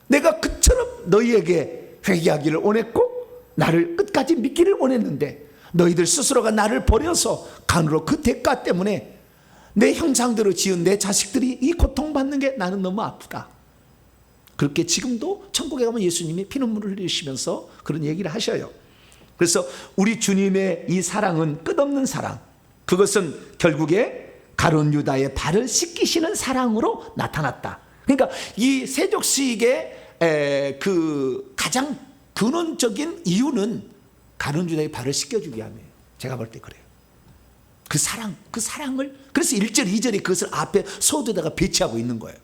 내가 그처럼 너희에게 회개하기를 원했고 나를 끝까지 믿기를 원했는데 너희들 스스로가 나를 버려서 간으로 그 대가 때문에 내 형상대로 지은 내 자식들이 이 고통받는 게 나는 너무 아프다. 그렇게 지금도 천국에 가면 예수님이 피눈물을 흘리시면서 그런 얘기를 하셔요. 그래서 우리 주님의 이 사랑은 끝없는 사랑, 그것은 결국에 가룟 유다의 발을 씻기시는 사랑으로 나타났다. 그러니까 이 세족식의 그 가장 근원적인 이유는 가룟 유다의 발을 씻겨주기 위함이에요. 제가 볼 때 그래요. 그 사랑을, 그래서 1절 2절이 그것을 앞에 소두에다가 배치하고 있는 거예요.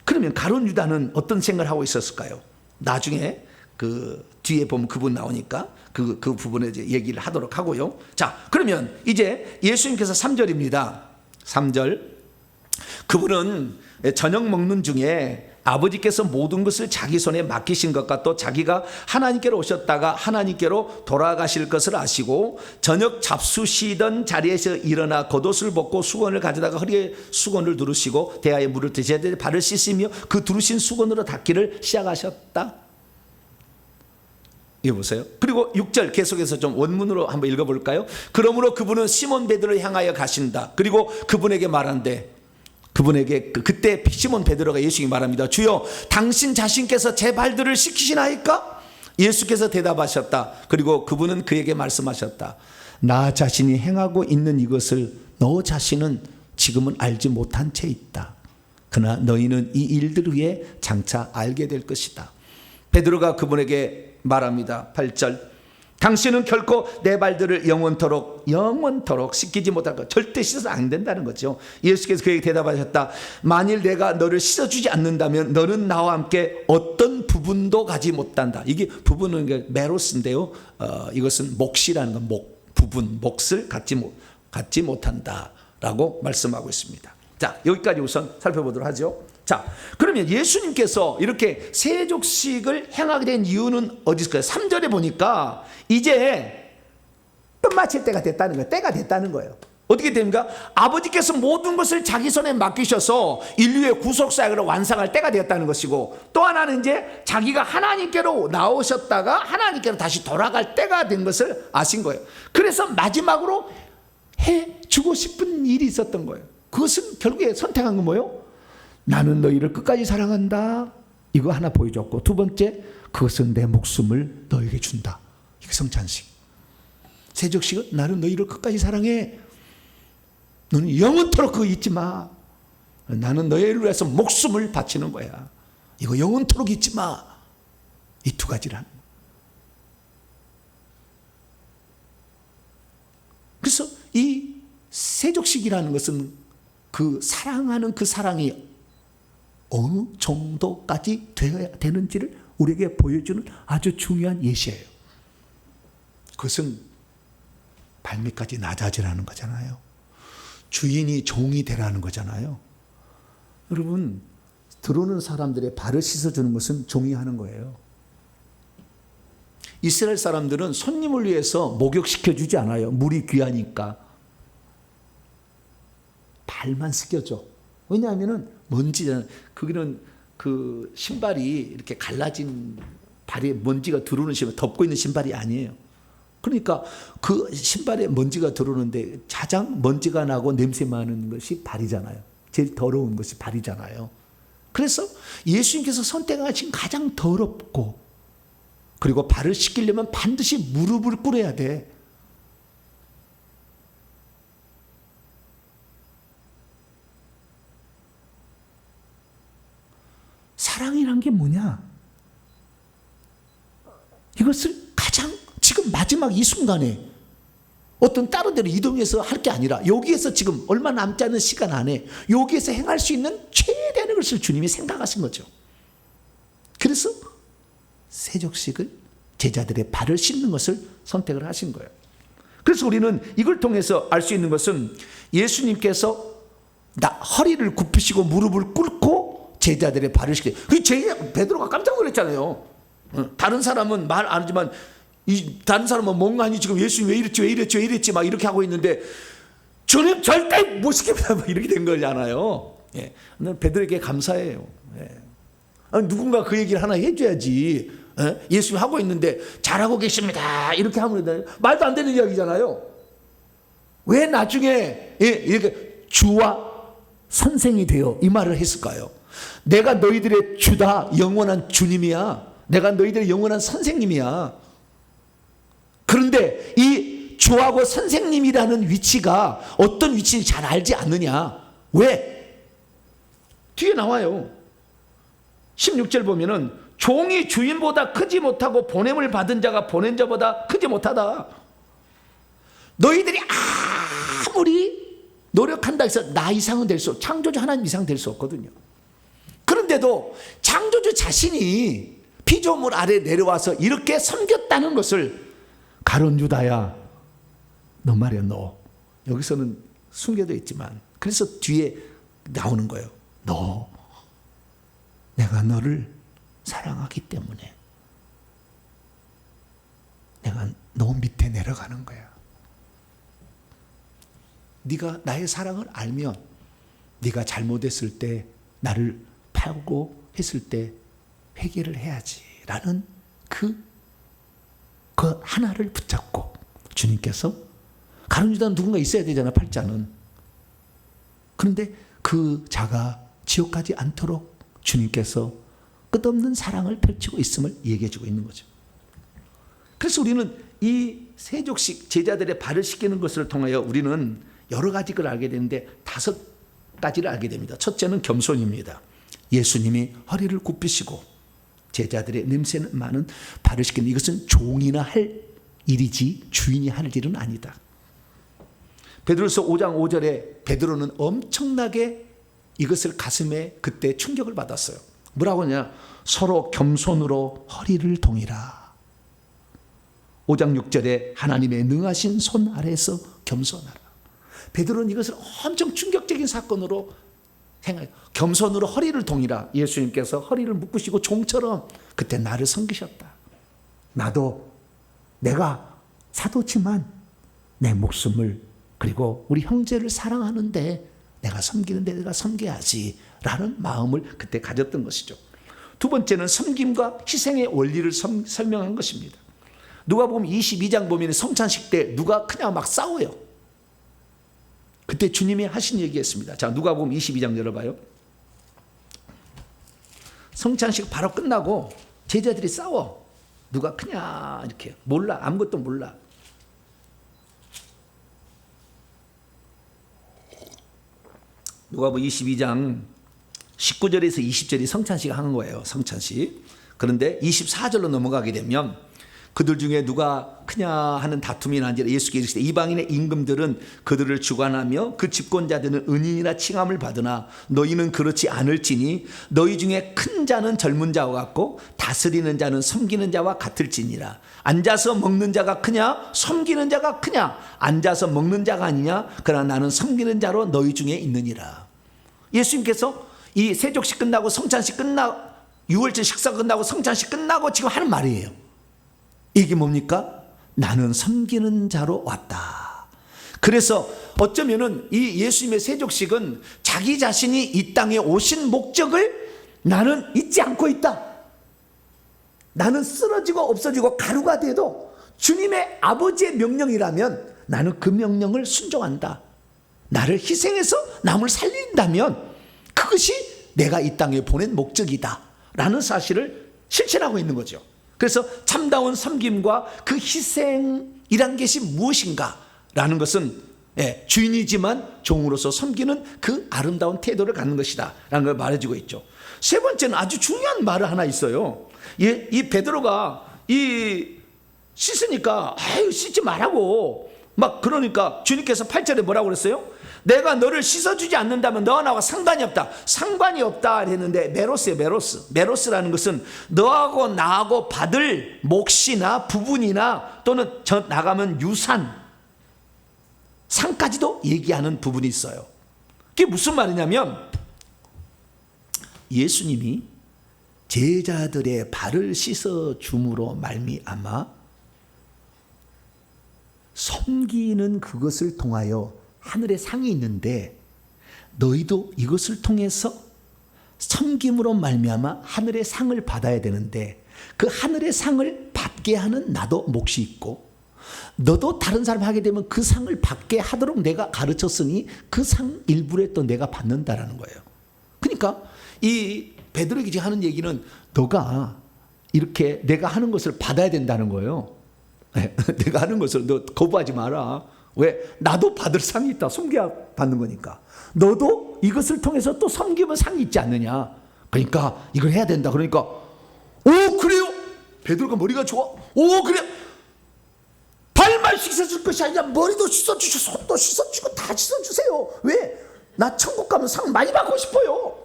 그러면 가룟 유다는 어떤 생각을 하고 있었을까요? 나중에 그 뒤에 보면 그분 나오니까 그 부분에 이제 얘기를 하도록 하고요. 자, 그러면 이제 예수님께서 3절입니다. 3절. 그분은 저녁 먹는 중에 아버지께서 모든 것을 자기 손에 맡기신 것과 또 자기가 하나님께로 오셨다가 하나님께로 돌아가실 것을 아시고 저녁 잡수시던 자리에서 일어나 겉옷을 벗고 수건을 가져다가 허리에 수건을 두르시고 대야에 물을 드셔야 될 발을 씻으며 그 두르신 수건으로 닦기를 시작하셨다. 이거 보세요. 그리고 6절 계속해서 좀 원문으로 한번 읽어볼까요? 그러므로 그분은 시몬 베드로를 향하여 가신다. 그리고 그분에게 말한대. 그분에게 그때 시몬 베드로가 예수님께 말합니다. 주여, 당신 자신께서 제 발들을 씻기시나이까? 예수께서 대답하셨다. 그리고 그분은 그에게 말씀하셨다. 나 자신이 행하고 있는 이것을 너 자신은 지금은 알지 못한 채 있다. 그러나 너희는 이 일들 위에 장차 알게 될 것이다. 베드로가 그분에게 말합니다. 8절. 당신은 결코 내 발들을 영원토록 씻기지 못할 것, 절대 씻어서 안 된다는 거죠. 예수께서 그에게 대답하셨다. 만일 내가 너를 씻어주지 않는다면 너는 나와 함께 어떤 부분도 가지 못한다. 이게 부분은 메로스인데요. 이것은 몫이라는 건 부분, 몫을 갖지 못한다라고 말씀하고 있습니다. 자, 여기까지 우선 살펴보도록 하죠. 자, 그러면 예수님께서 이렇게 세족식을 행하게 된 이유는 어디 있을까요? 3절에 보니까 이제 끝마칠 때가 됐다는 거예요. 때가 됐다는 거예요. 어떻게 됩니까? 아버지께서 모든 것을 자기 손에 맡기셔서 인류의 구속사역을 완성할 때가 되었다는 것이고, 또 하나는 이제 자기가 하나님께로 나오셨다가 하나님께로 다시 돌아갈 때가 된 것을 아신 거예요. 그래서 마지막으로 해주고 싶은 일이 있었던 거예요. 그것은 결국에 선택한 건 뭐예요? 나는 너희를 끝까지 사랑한다. 이거 하나 보여줬고, 두 번째, 그것은 내 목숨을 너에게 준다. 이게 성찬식. 세족식은 나는 너희를 끝까지 사랑해. 너는 영원토록 그거 잊지 마. 나는 너희를 위해서 목숨을 바치는 거야. 이거 영원토록 잊지 마. 이 두 가지란. 그래서 이 세족식이라는 것은 그 사랑하는 그 사랑이 어느 정도까지 되어야 되는지를 우리에게 보여주는 아주 중요한 예시예요. 그것은 발밑까지 낮아지라는 거잖아요. 주인이 종이 되라는 거잖아요. 여러분, 들어오는 사람들의 발을 씻어주는 것은 종이 하는 거예요. 이스라엘 사람들은 손님을 위해서 목욕시켜주지 않아요. 물이 귀하니까. 발만 씻겨줘. 왜냐하면 먼지잖아요. 거기는 그 신발이 이렇게 갈라진 발에 먼지가 들어오는 신발, 덮고 있는 신발이 아니에요. 그러니까 그 신발에 먼지가 들어오는데 가장 먼지가 나고 냄새 많은 것이 발이잖아요. 제일 더러운 것이 발이잖아요. 그래서 예수님께서 선택하신 가장 더럽고 그리고 발을 씻기려면 반드시 무릎을 꿇어야 돼. 사랑이란 게 뭐냐? 이것을 가장 지금 마지막 이 순간에 어떤 다른 데로 이동해서 할 게 아니라 여기에서 지금 얼마 남지 않은 시간 안에 여기에서 행할 수 있는 최대한의 것을 주님이 생각하신 거죠. 그래서 세족식을 제자들의 발을 씻는 것을 선택을 하신 거예요. 그래서 우리는 이걸 통해서 알 수 있는 것은 예수님께서 허리를 굽히시고 무릎을 꿇고 제자들의 발을 씻게. 베드로가 깜짝 놀랐잖아요. 다른 사람은 말 안 하지만 다른 사람은 멍하니 지금 예수님 왜 이랬지 막 이렇게 하고 있는데 주님 절대 못 시킵니다 막 이렇게 된 거잖아요. 예. 베드로에게 감사해요. 예. 누군가 그 얘기를 하나 해줘야지. 예? 예수님 하고 있는데 잘하고 계십니다 이렇게 하면 말도 안 되는 이야기잖아요. 왜 나중에 이렇게 주와 선생이 되어 이 말을 했을까요? 내가 너희들의 주다, 영원한 주님이야. 내가 너희들의 영원한 선생님이야. 그런데 이 주하고 선생님이라는 위치가 어떤 위치인지 잘 알지 않느냐? 왜? 뒤에 나와요. 16절 보면은 종이 주인보다 크지 못하고 보냄을 받은 자가 보낸 자보다 크지 못하다. 너희들이 아무리 노력한다 해서 나 이상은 창조주 하나님 이상 될 수 없거든요. 그런데도 창조주 자신이 피조물 아래 내려와서 이렇게 섬겼다는 것을 가룟 유다야, 너 말이야 너. 여기서는 숨겨져 있지만 그래서 뒤에 나오는 거예요. 너, 내가 너를 사랑하기 때문에 내가 너 밑에 내려가는 거야. 네가 나의 사랑을 알면 네가 잘못했을 때 나를 팔고 했을 때 회개를 해야지 라는 그 하나를 붙잡고 주님께서, 가룟 유다는 누군가 있어야 되잖아, 팔자는. 그런데 그 자가 지옥 가지 않도록 주님께서 끝없는 사랑을 펼치고 있음을 얘기해 주고 있는 거죠. 그래서 우리는 이 세족식 제자들의 발을 씻기는 것을 통하여 우리는 여러 가지 걸 알게 되는데 5가지를 알게 됩니다. 첫째는 겸손입니다. 예수님이 허리를 굽히시고 제자들의 냄새는 많은 발을 씻기는, 이것은 종이나 할 일이지 주인이 할 일은 아니다. 베드로서 5장 5절에 베드로는 엄청나게 이것을 가슴에 그때 충격을 받았어요. 뭐라고 하냐? 서로 겸손으로 허리를 동이라. 5장 6절에 하나님의 능하신 손 아래에서 겸손하라. 베드로는 이것을 엄청 충격적인 사건으로 생각해요. 겸손으로 허리를 동이라. 예수님께서 허리를 묶으시고 종처럼 그때 나를 섬기셨다. 나도 내가 사도지만 내 목숨을 그리고 우리 형제를 사랑하는데 내가 섬기는데 내가 섬겨야지 라는 마음을 그때 가졌던 것이죠. 두 번째는 섬김과 희생의 원리를 설명한 것입니다. 누가복음 22장 보면 성찬식 때 누가 그냥 막 싸워요. 그때 주님이 하신 얘기였습니다. 자, 누가복음 22장 열어봐요. 성찬식 바로 끝나고 제자들이 싸워. 누가 그냥 이렇게 몰라, 아무것도 몰라. 누가복음 22장 19절에서 20절이 성찬식 하는 거예요. 성찬식. 그런데 24절로 넘어가게 되면 그들 중에 누가 크냐 하는 다툼이 난지라 예수께서 이르시되 이방인의 임금들은 그들을 주관하며 그 집권자들은 은인이나 칭함을 받으나 너희는 그렇지 않을지니 너희 중에 큰 자는 젊은 자와 같고 다스리는 자는 섬기는 자와 같을지니라. 앉아서 먹는 자가 크냐 섬기는 자가 크냐? 앉아서 먹는 자가 아니냐? 그러나 나는 섬기는 자로 너희 중에 있느니라. 예수님께서 이 세족식 끝나고 성찬식 끝나고 유월절 식사 끝나고 성찬식 끝나고 지금 하는 말이에요. 이게 뭡니까? 나는 섬기는 자로 왔다. 그래서 어쩌면은 이 예수님의 세족식은 자기 자신이 이 땅에 오신 목적을 나는 잊지 않고 있다. 나는 쓰러지고 없어지고 가루가 돼도 주님의 아버지의 명령이라면 나는 그 명령을 순종한다. 나를 희생해서 남을 살린다면 그것이 내가 이 땅에 보낸 목적이다 라는 사실을 실천하고 있는 거죠. 그래서 참다운 섬김과 그 희생이란 것이 무엇인가라는 것은 주인이지만 종으로서 섬기는 그 아름다운 태도를 갖는 것이다 라는 걸 말해주고 있죠. 세 번째는 아주 중요한 말을 하나 있어요. 이 베드로가 씻으니까 아유 씻지 말라고 막 그러니까 주님께서 8절에 뭐라고 그랬어요? 내가 너를 씻어주지 않는다면 너와 나와 상관이 없다. 상관이 없다 했는데 메로스예요. 메로스라는 것은 너하고 나하고 받을 몫이나 부분이나 또는 나가면 유산 상까지도 얘기하는 부분이 있어요. 그게 무슨 말이냐면 예수님이 제자들의 발을 씻어 줌으로 말미암아 섬기는 그것을 통하여 하늘의 상이 있는데 너희도 이것을 통해서 섬김으로 말미암아 하늘의 상을 받아야 되는데 그 하늘의 상을 받게 하는 나도 몫이 있고 너도 다른 사람 하게 되면 그 상을 받게 하도록 내가 가르쳤으니 그 상 일부를 또 내가 받는다라는 거예요. 그러니까 이 베드로에게 지금 하는 얘기는 너가 이렇게 내가 하는 것을 받아야 된다는 거예요. 내가 하는 것을 너 거부하지 마라. 왜? 나도 받을 상이 있다. 섬겨야 받는 거니까. 너도 이것을 통해서 또 섬기면 상이 있지 않느냐. 그러니까 이걸 해야 된다. 그러니까 오 그래요? 베드로가 머리가 좋아. 오 그래. 발만 씻어줄 것이 아니라 머리도 씻어주시고 손도 씻어주고 다 씻어주세요. 왜? 나 천국 가면 상 많이 받고 싶어요.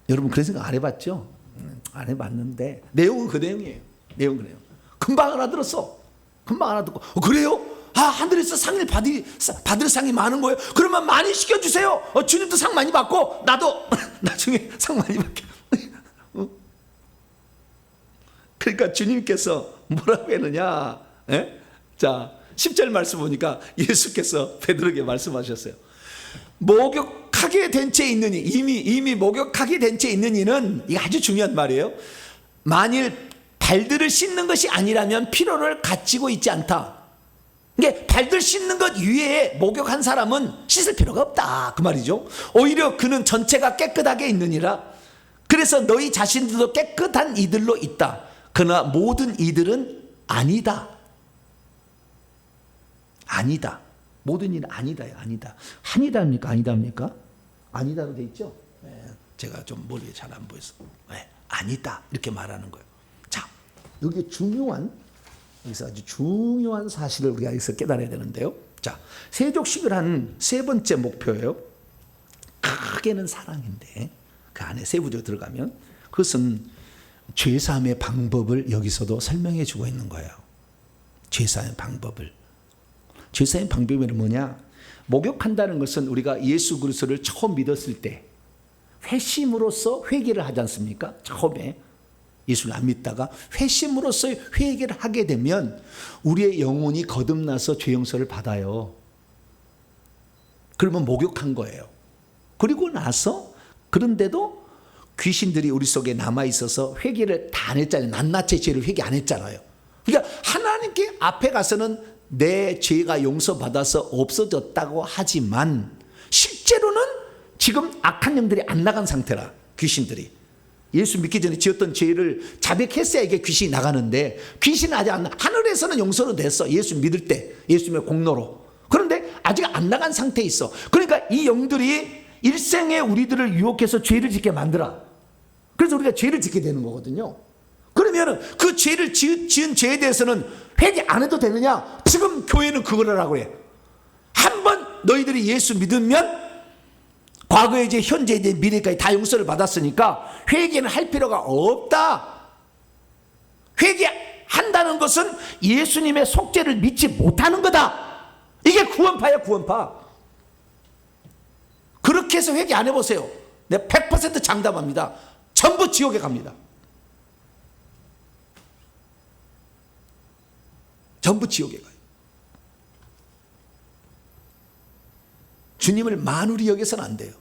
여러분 그런 생각 안 해봤죠? 안 해봤는데 내용은 그 내용이에요. 내용은 그 내용. 금방 알아들었어. 금방 알아듣고 그래요? 하늘에서 상을 받을 상이 많은 거예요. 그러면 많이 시켜주세요. 주님도 상 많이 받고 나도 나중에 상 많이 받게. 그러니까 주님께서 뭐라고 했느냐? 자 10절 말씀 보니까 예수께서 베드로에게 말씀하셨어요. 목욕하게 된 채 있는 이 이미 목욕하게 된 채 있는 이는 이게 아주 중요한 말이에요. 만일 발들을 씻는 것이 아니라면 피로를 갖추고 있지 않다. 이게 발들 씻는 것 위에 목욕한 사람은 씻을 필요가 없다 그 말이죠. 오히려 그는 전체가 깨끗하게 있느니라. 그래서 너희 자신들도 깨끗한 이들로 있다. 그러나 모든 이들은 아니다. 아니다. 모든 이는 아니다요. 아니다. 아니다입니까? 아니다입니까? 아니다로 돼 있죠. 제가 좀 머리에 잘 안 보여서 아니다 이렇게 말하는 거예요. 자, 여기 여기서 아주 중요한 사실을 우리가 여기서 깨달아야 되는데요. 자, 세족식을 한 세 번째 목표예요. 크게는 사랑인데 그 안에 세부적으로 들어가면 그것은 죄사함의 방법을 여기서도 설명해 주고 있는 거예요. 죄사함의 방법을. 죄사함의 방법이 뭐냐? 목욕한다는 것은 우리가 예수 그리스도를 처음 믿었을 때 회심으로써 회개를 하지 않습니까? 처음에 예수를 안 믿다가 회심으로써 회개를 하게 되면 우리의 영혼이 거듭나서 죄 용서를 받아요. 그러면 목욕한 거예요. 그리고 나서 그런데도 귀신들이 우리 속에 남아 있어서 회개를 다 안 했잖아요. 낱낱이 죄를 회개 안 했잖아요. 그러니까 하나님께 앞에 가서는 내 죄가 용서받아서 없어졌다고 하지만 실제로는 지금 악한 영들이 안 나간 상태라. 귀신들이 예수 믿기 전에 지었던 죄를 자백했어야 이게 귀신이 나가는데 귀신은 아직 안 하늘에서는 용서는 됐어. 예수 믿을 때 예수님의 공로로. 그런데 아직 안 나간 상태에 있어. 그러니까 이 영들이 일생에 우리들을 유혹해서 죄를 짓게 만들어. 그래서 우리가 죄를 짓게 되는 거거든요. 그러면 그 죄를 지은 죄에 대해서는 회개 안 해도 되느냐? 지금 교회는 그걸 하라고 해. 한번 너희들이 예수 믿으면 과거의 죄, 현재의 죄, 미래까지 다 용서를 받았으니까 회개는 할 필요가 없다. 회개한다는 것은 예수님의 속죄를 믿지 못하는 거다. 이게 구원파야, 구원파. 그렇게 해서 회개 안 해보세요. 내가 100% 장담합니다. 전부 지옥에 갑니다. 전부 지옥에 가요. 주님을 만우리 여겨서는 안 돼요.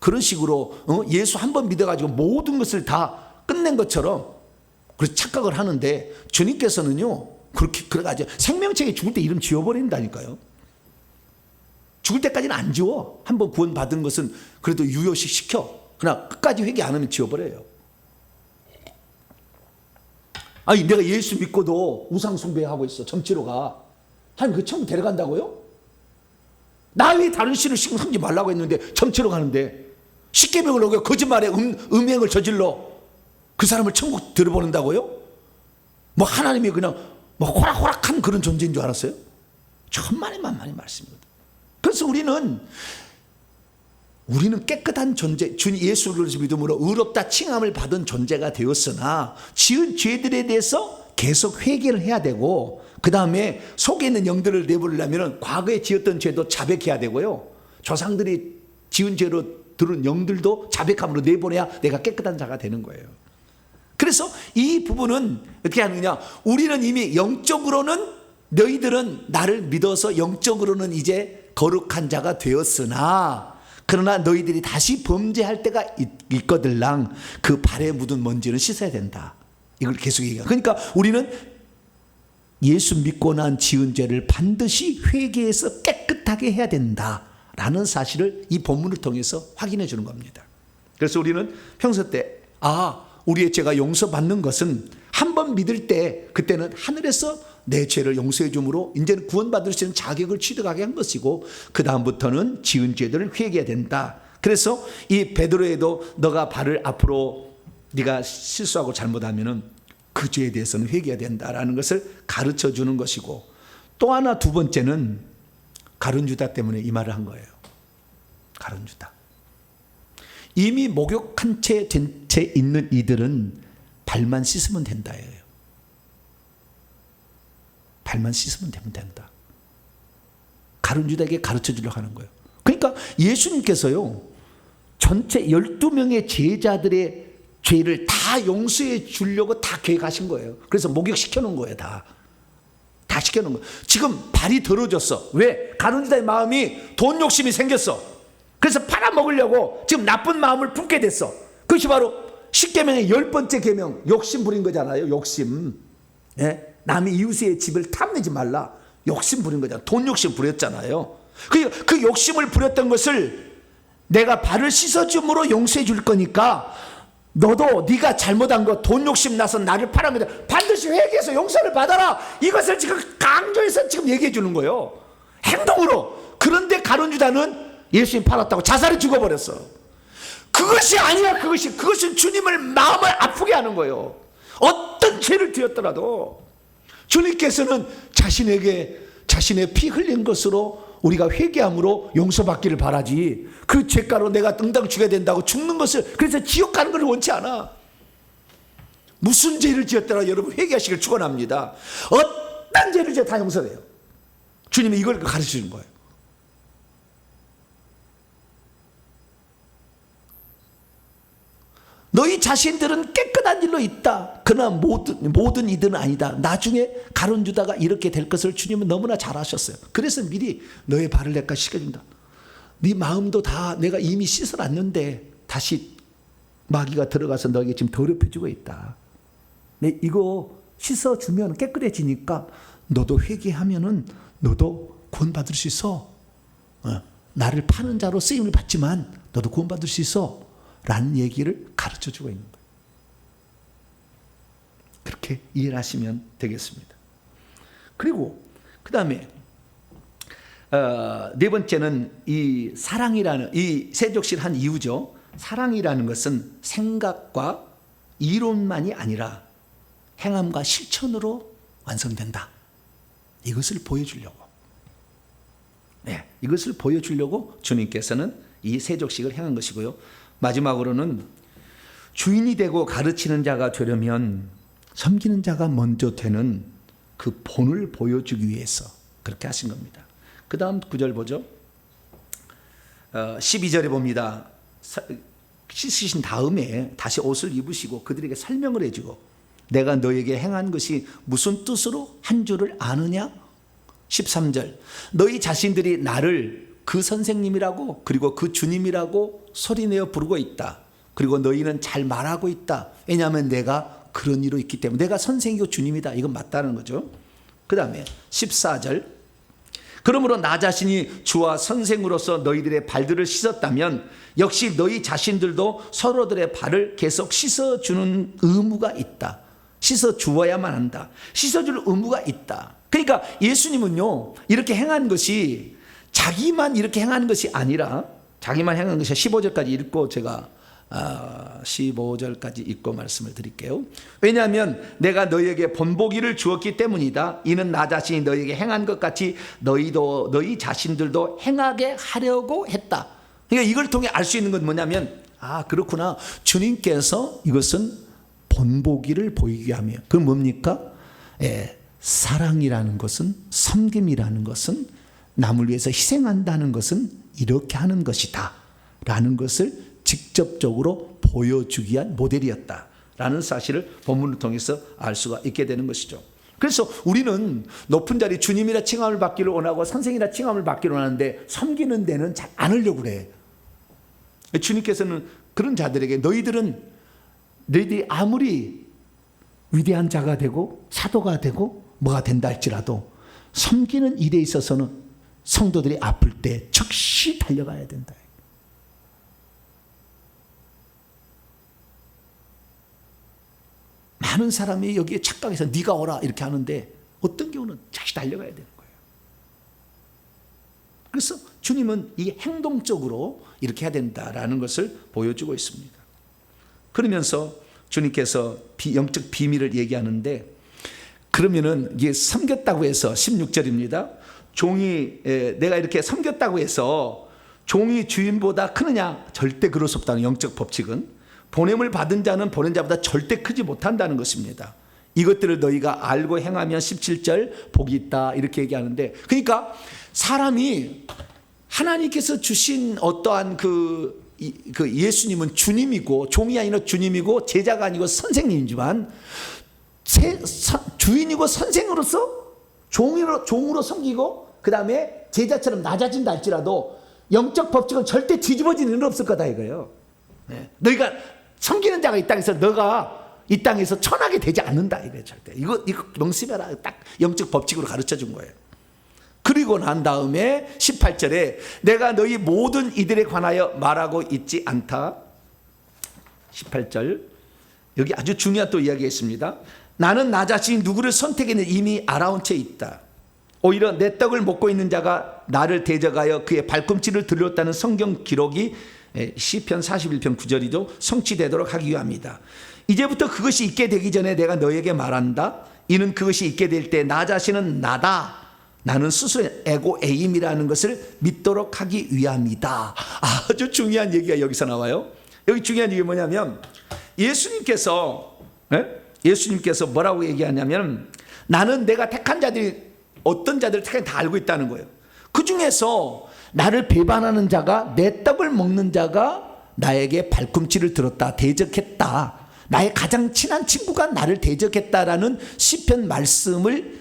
그런 식으로 예수 한 번 믿어가지고 모든 것을 다 끝낸 것처럼 그렇게 착각을 하는데 주님께서는요 그렇게 그래가지고 생명책에 죽을 때 이름 지워버린다니까요. 죽을 때까지는 안 지워. 한 번 구원 받은 것은 그래도 유효시 시켜. 그러나 끝까지 회개 안 하면 지워버려요. 아니 내가 예수 믿고도 우상 숭배하고 있어. 점치러 가. 하나님 그 천국 데려간다고요? 나 왜 다른 신을 섬기지 말라고 했는데 점치러 가는데 십계명을 어겨 거짓말에 음행을 저질러 그 사람을 천국 들어보낸다고요? 뭐 하나님이 그냥 뭐 호락호락한 그런 존재인 줄 알았어요? 천만의 말씀입니다. 그래서 우리는 깨끗한 존재, 주님 예수를 믿음으로 의롭다 칭함을 받은 존재가 되었으나 지은 죄들에 대해서 계속 회개를 해야 되고, 그 다음에 속에 있는 영들을 내버리려면 과거에 지었던 죄도 자백해야 되고요, 조상들이 지은 죄로 들은 영들도 자백함으로 내보내야 내가 깨끗한 자가 되는 거예요. 그래서 이 부분은 어떻게 하느냐, 우리는 이미 영적으로는, 너희들은 나를 믿어서 영적으로는 이제 거룩한 자가 되었으나 그러나 너희들이 다시 범죄할 때가 있거들랑 그 발에 묻은 먼지는 씻어야 된다. 이걸 계속 얘기해요. 그러니까 우리는 예수 믿고 난 지은 죄를 반드시 회개해서 깨끗하게 해야 된다라는 사실을 이 본문을 통해서 확인해 주는 겁니다. 그래서 우리는 평소 때 우리의 죄가 용서받는 것은 한 번 믿을 때 그때는 하늘에서 내 죄를 용서해 줌으로 이제는 구원받을 수 있는 자격을 취득하게 한 것이고, 그 다음부터는 지은 죄들을 회개해야 된다. 그래서 이 베드로에도 너가 발을 앞으로 네가 실수하고 잘못하면은 그 죄에 대해서는 회개해야 된다라는 것을 가르쳐 주는 것이고, 또 하나 두 번째는 가룟유다 때문에 이 말을 한 거예요. 가룟유다. 이미 목욕한 채 된 채 있는 이들은 발만 씻으면 된다예요. 발만 씻으면 되면 된다. 가룟유다에게 가르쳐 주려고 하는 거예요. 그러니까 예수님께서요, 전체 12명의 제자들의 죄를 다 용서해 주려고 다 계획하신 거예요. 그래서 목욕시켜 놓은 거예요. 다 시켜 놓은 거예요. 지금 발이 더러워졌어. 왜? 가룟유다의 마음이 돈 욕심이 생겼어. 그래서 팔아먹으려고 지금 나쁜 마음을 품게 됐어. 그것이 바로 십계명의 10번째 계명, 욕심 부린 거잖아요. 욕심. 예? 남의 이웃의 집을 탐내지 말라. 욕심 부린 거잖아요. 돈 욕심 부렸잖아요. 그 욕심을 부렸던 것을 내가 발을 씻어줌으로 용서해 줄 거니까 너도 네가 잘못한 거, 돈 욕심 나서 나를 팔은 거다, 반드시 회개해서 용서를 받아라. 이것을 지금 강조해서 지금 얘기해 주는 거예요. 행동으로. 그런데 가룟유다는 예수님 팔았다고 자살해 죽어버렸어. 그것이 아니야. 그것은 주님을 마음을 아프게 하는 거예요. 어떤 죄를 지었더라도 주님께서는 자신의 피 흘린 것으로 우리가 회개함으로 용서받기를 바라지, 그 죄가로 내가 응당 죽여야 된다고 죽는 것을, 그래서 지옥 가는 걸 원치 않아. 무슨 죄를 지었더라 여러분 회개하시길 축원합니다. 어떤 죄를 지어 다 용서돼요. 주님이 이걸 가르치는 거예요. 너희 자신들은 깨끗한 일로 있다. 그러나 모든 이들은 아니다. 나중에 가룟유다가 이렇게 될 것을 주님은 너무나 잘 아셨어요. 그래서 미리 너의 발을 내가 씻겨준다. 네 마음도 다 내가 이미 씻어놨는데 다시 마귀가 들어가서 너에게 지금 더럽혀지고 있다. 내 이거 씻어주면 깨끗해지니까 너도 회개하면은 너도 구원받을 수 있어. 나를 파는 자로 쓰임을 받지만 너도 구원받을 수 있어. 라는 얘기를 가르쳐주고 있는 거예요. 그렇게 이해를 하시면 되겠습니다. 그리고 그 다음에 네 번째는 이 사랑이라는, 이 세족실 한 이유죠. 사랑이라는 것은 생각과 이론만이 아니라 행함과 실천으로 완성된다. 이것을 보여주려고, 이것을 보여주려고 주님께서는 이 세족식을 행한 것이고요. 마지막으로는 주인이 되고 가르치는 자가 되려면 섬기는 자가 먼저 되는 그 본을 보여주기 위해서 그렇게 하신 겁니다. 그 다음 9절 보죠. 12절에 봅니다. 씻으신 다음에 다시 옷을 입으시고 그들에게 설명을 해주고, 내가 너에게 행한 것이 무슨 뜻으로 한 줄을 아느냐? 13절, 너희 자신들이 나를 그 선생님이라고 그리고 그 주님이라고 소리내어 부르고 있다. 그리고 너희는 잘 말하고 있다. 왜냐하면 내가 그런 이로 있기 때문에. 내가 선생이고 주님이다. 이건 맞다는 거죠. 그 다음에 14절, 그러므로 나 자신이 주와 선생으로서 너희들의 발들을 씻었다면 역시 너희 자신들도 서로들의 발을 계속 씻어주는 의무가 있다. 씻어 주어야만 한다. 씻어줄 의무가 있다. 그러니까 예수님은요, 이렇게 행한 것이 자기만 이렇게 행하는 것이 아니라, 자기만 행한 것이 15절까지 읽고 제가 15절까지 읽고 말씀을 드릴게요. 왜냐하면 내가 너희에게 본보기를 주었기 때문이다. 이는 나 자신이 너희에게 행한 것 같이 너희도 너희 자신들도 행하게 하려고 했다. 그러니까 이걸 통해 알 수 있는 건 뭐냐면, 그렇구나, 주님께서 이것은 본보기를 보이게 하며, 그건 뭡니까? 사랑이라는 것은, 섬김이라는 것은, 남을 위해서 희생한다는 것은 이렇게 하는 것이다 라는 것을 직접적으로 보여주기 위한 모델이었다라는 사실을 본문을 통해서 알 수가 있게 되는 것이죠. 그래서 우리는 높은 자리 주님이라 칭함을 받기를 원하고 선생이라 칭함을 받기를 원하는데 섬기는 데는 잘 안 하려고 그래. 주님께서는 그런 자들에게 너희들이 아무리 위대한 자가 되고 사도가 되고 뭐가 된다 할지라도 섬기는 일에 있어서는 성도들이 아플 때 즉시 달려가야 된다. 많은 사람이 여기에 착각해서 네가 오라 이렇게 하는데 어떤 경우는 즉시 달려가야 되는 거예요. 그래서 주님은 이 행동적으로 이렇게 해야 된다라는 것을 보여주고 있습니다. 그러면서 주님께서 영적 비밀을 얘기하는데, 그러면은 이게 섬겼다고 해서 16절입니다. 종이 내가 이렇게 섬겼다고 해서 종이 주인보다 크느냐? 절대 그럴 수 없다는 영적 법칙은, 보냄을 받은 자는 보낸 자보다 절대 크지 못한다는 것입니다. 이것들을 너희가 알고 행하면 17절 복이 있다 이렇게 얘기하는데, 그러니까 사람이 하나님께서 주신 어떠한 그 예수님은 주님이고, 종이 아니라 주님이고, 제자가 아니고 선생님이지만 주인이고 선생으로서 종으로 섬기고 그 다음에 제자처럼 낮아진다 할지라도 영적 법칙은 절대 뒤집어지는 일은 없을 거다 이거예요. 너희가 섬기는 자가 이 땅에서 너가 이 땅에서 천하게 되지 않는다 이거예요. 절대. 이거 명심해라. 딱 영적 법칙으로 가르쳐 준 거예요. 그리고 난 다음에 18절에 내가 너희 모든 이들에 관하여 말하고 있지 않다. 18절 여기 아주 중요한 또 이야기가 있습니다. 나는 나 자신이 누구를 선택했는지 이미 알아온 채 있다. 오히려 내 떡을 먹고 있는 자가 나를 대적하여 그의 발꿈치를 들렸다는 성경 기록이 시편 41편 9절이죠. 성취되도록 하기 위함이다. 이제부터 그것이 있게 되기 전에 내가 너에게 말한다. 이는 그것이 있게 될 때 나 자신은 나다. 나는 스스로 에고에임이라는 것을 믿도록 하기 위함이다. 아주 중요한 얘기가 여기서 나와요. 여기 중요한 얘기가 뭐냐면 예수님께서 뭐라고 얘기하냐면, 나는 내가 택한 자들이 어떤 자들을 택한지 다 알고 있다는 거예요. 그 중에서 나를 배반하는 자가, 내 떡을 먹는 자가 나에게 발꿈치를 들었다, 대적했다. 나의 가장 친한 친구가 나를 대적했다라는 시편 말씀을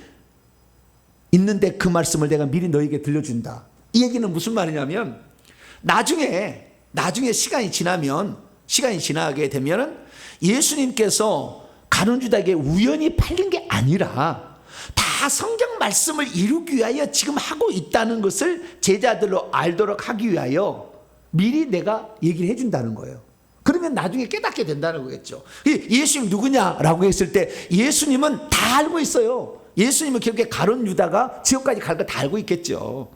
있는데 그 말씀을 내가 미리 너에게 들려준다. 이 얘기는 무슨 말이냐면, 나중에 시간이 지나게 되면은 예수님께서 가룟 유다에게 우연히 팔린 게 아니라 다 성경 말씀을 이루기 위하여 지금 하고 있다는 것을 제자들로 알도록 하기 위하여 미리 내가 얘기를 해준다는 거예요. 그러면 나중에 깨닫게 된다는 거겠죠. 예수님 누구냐라고 했을 때 예수님은 다 알고 있어요. 예수님은 결국에 가룟 유다가 지옥까지 갈 거 다 알고 있겠죠.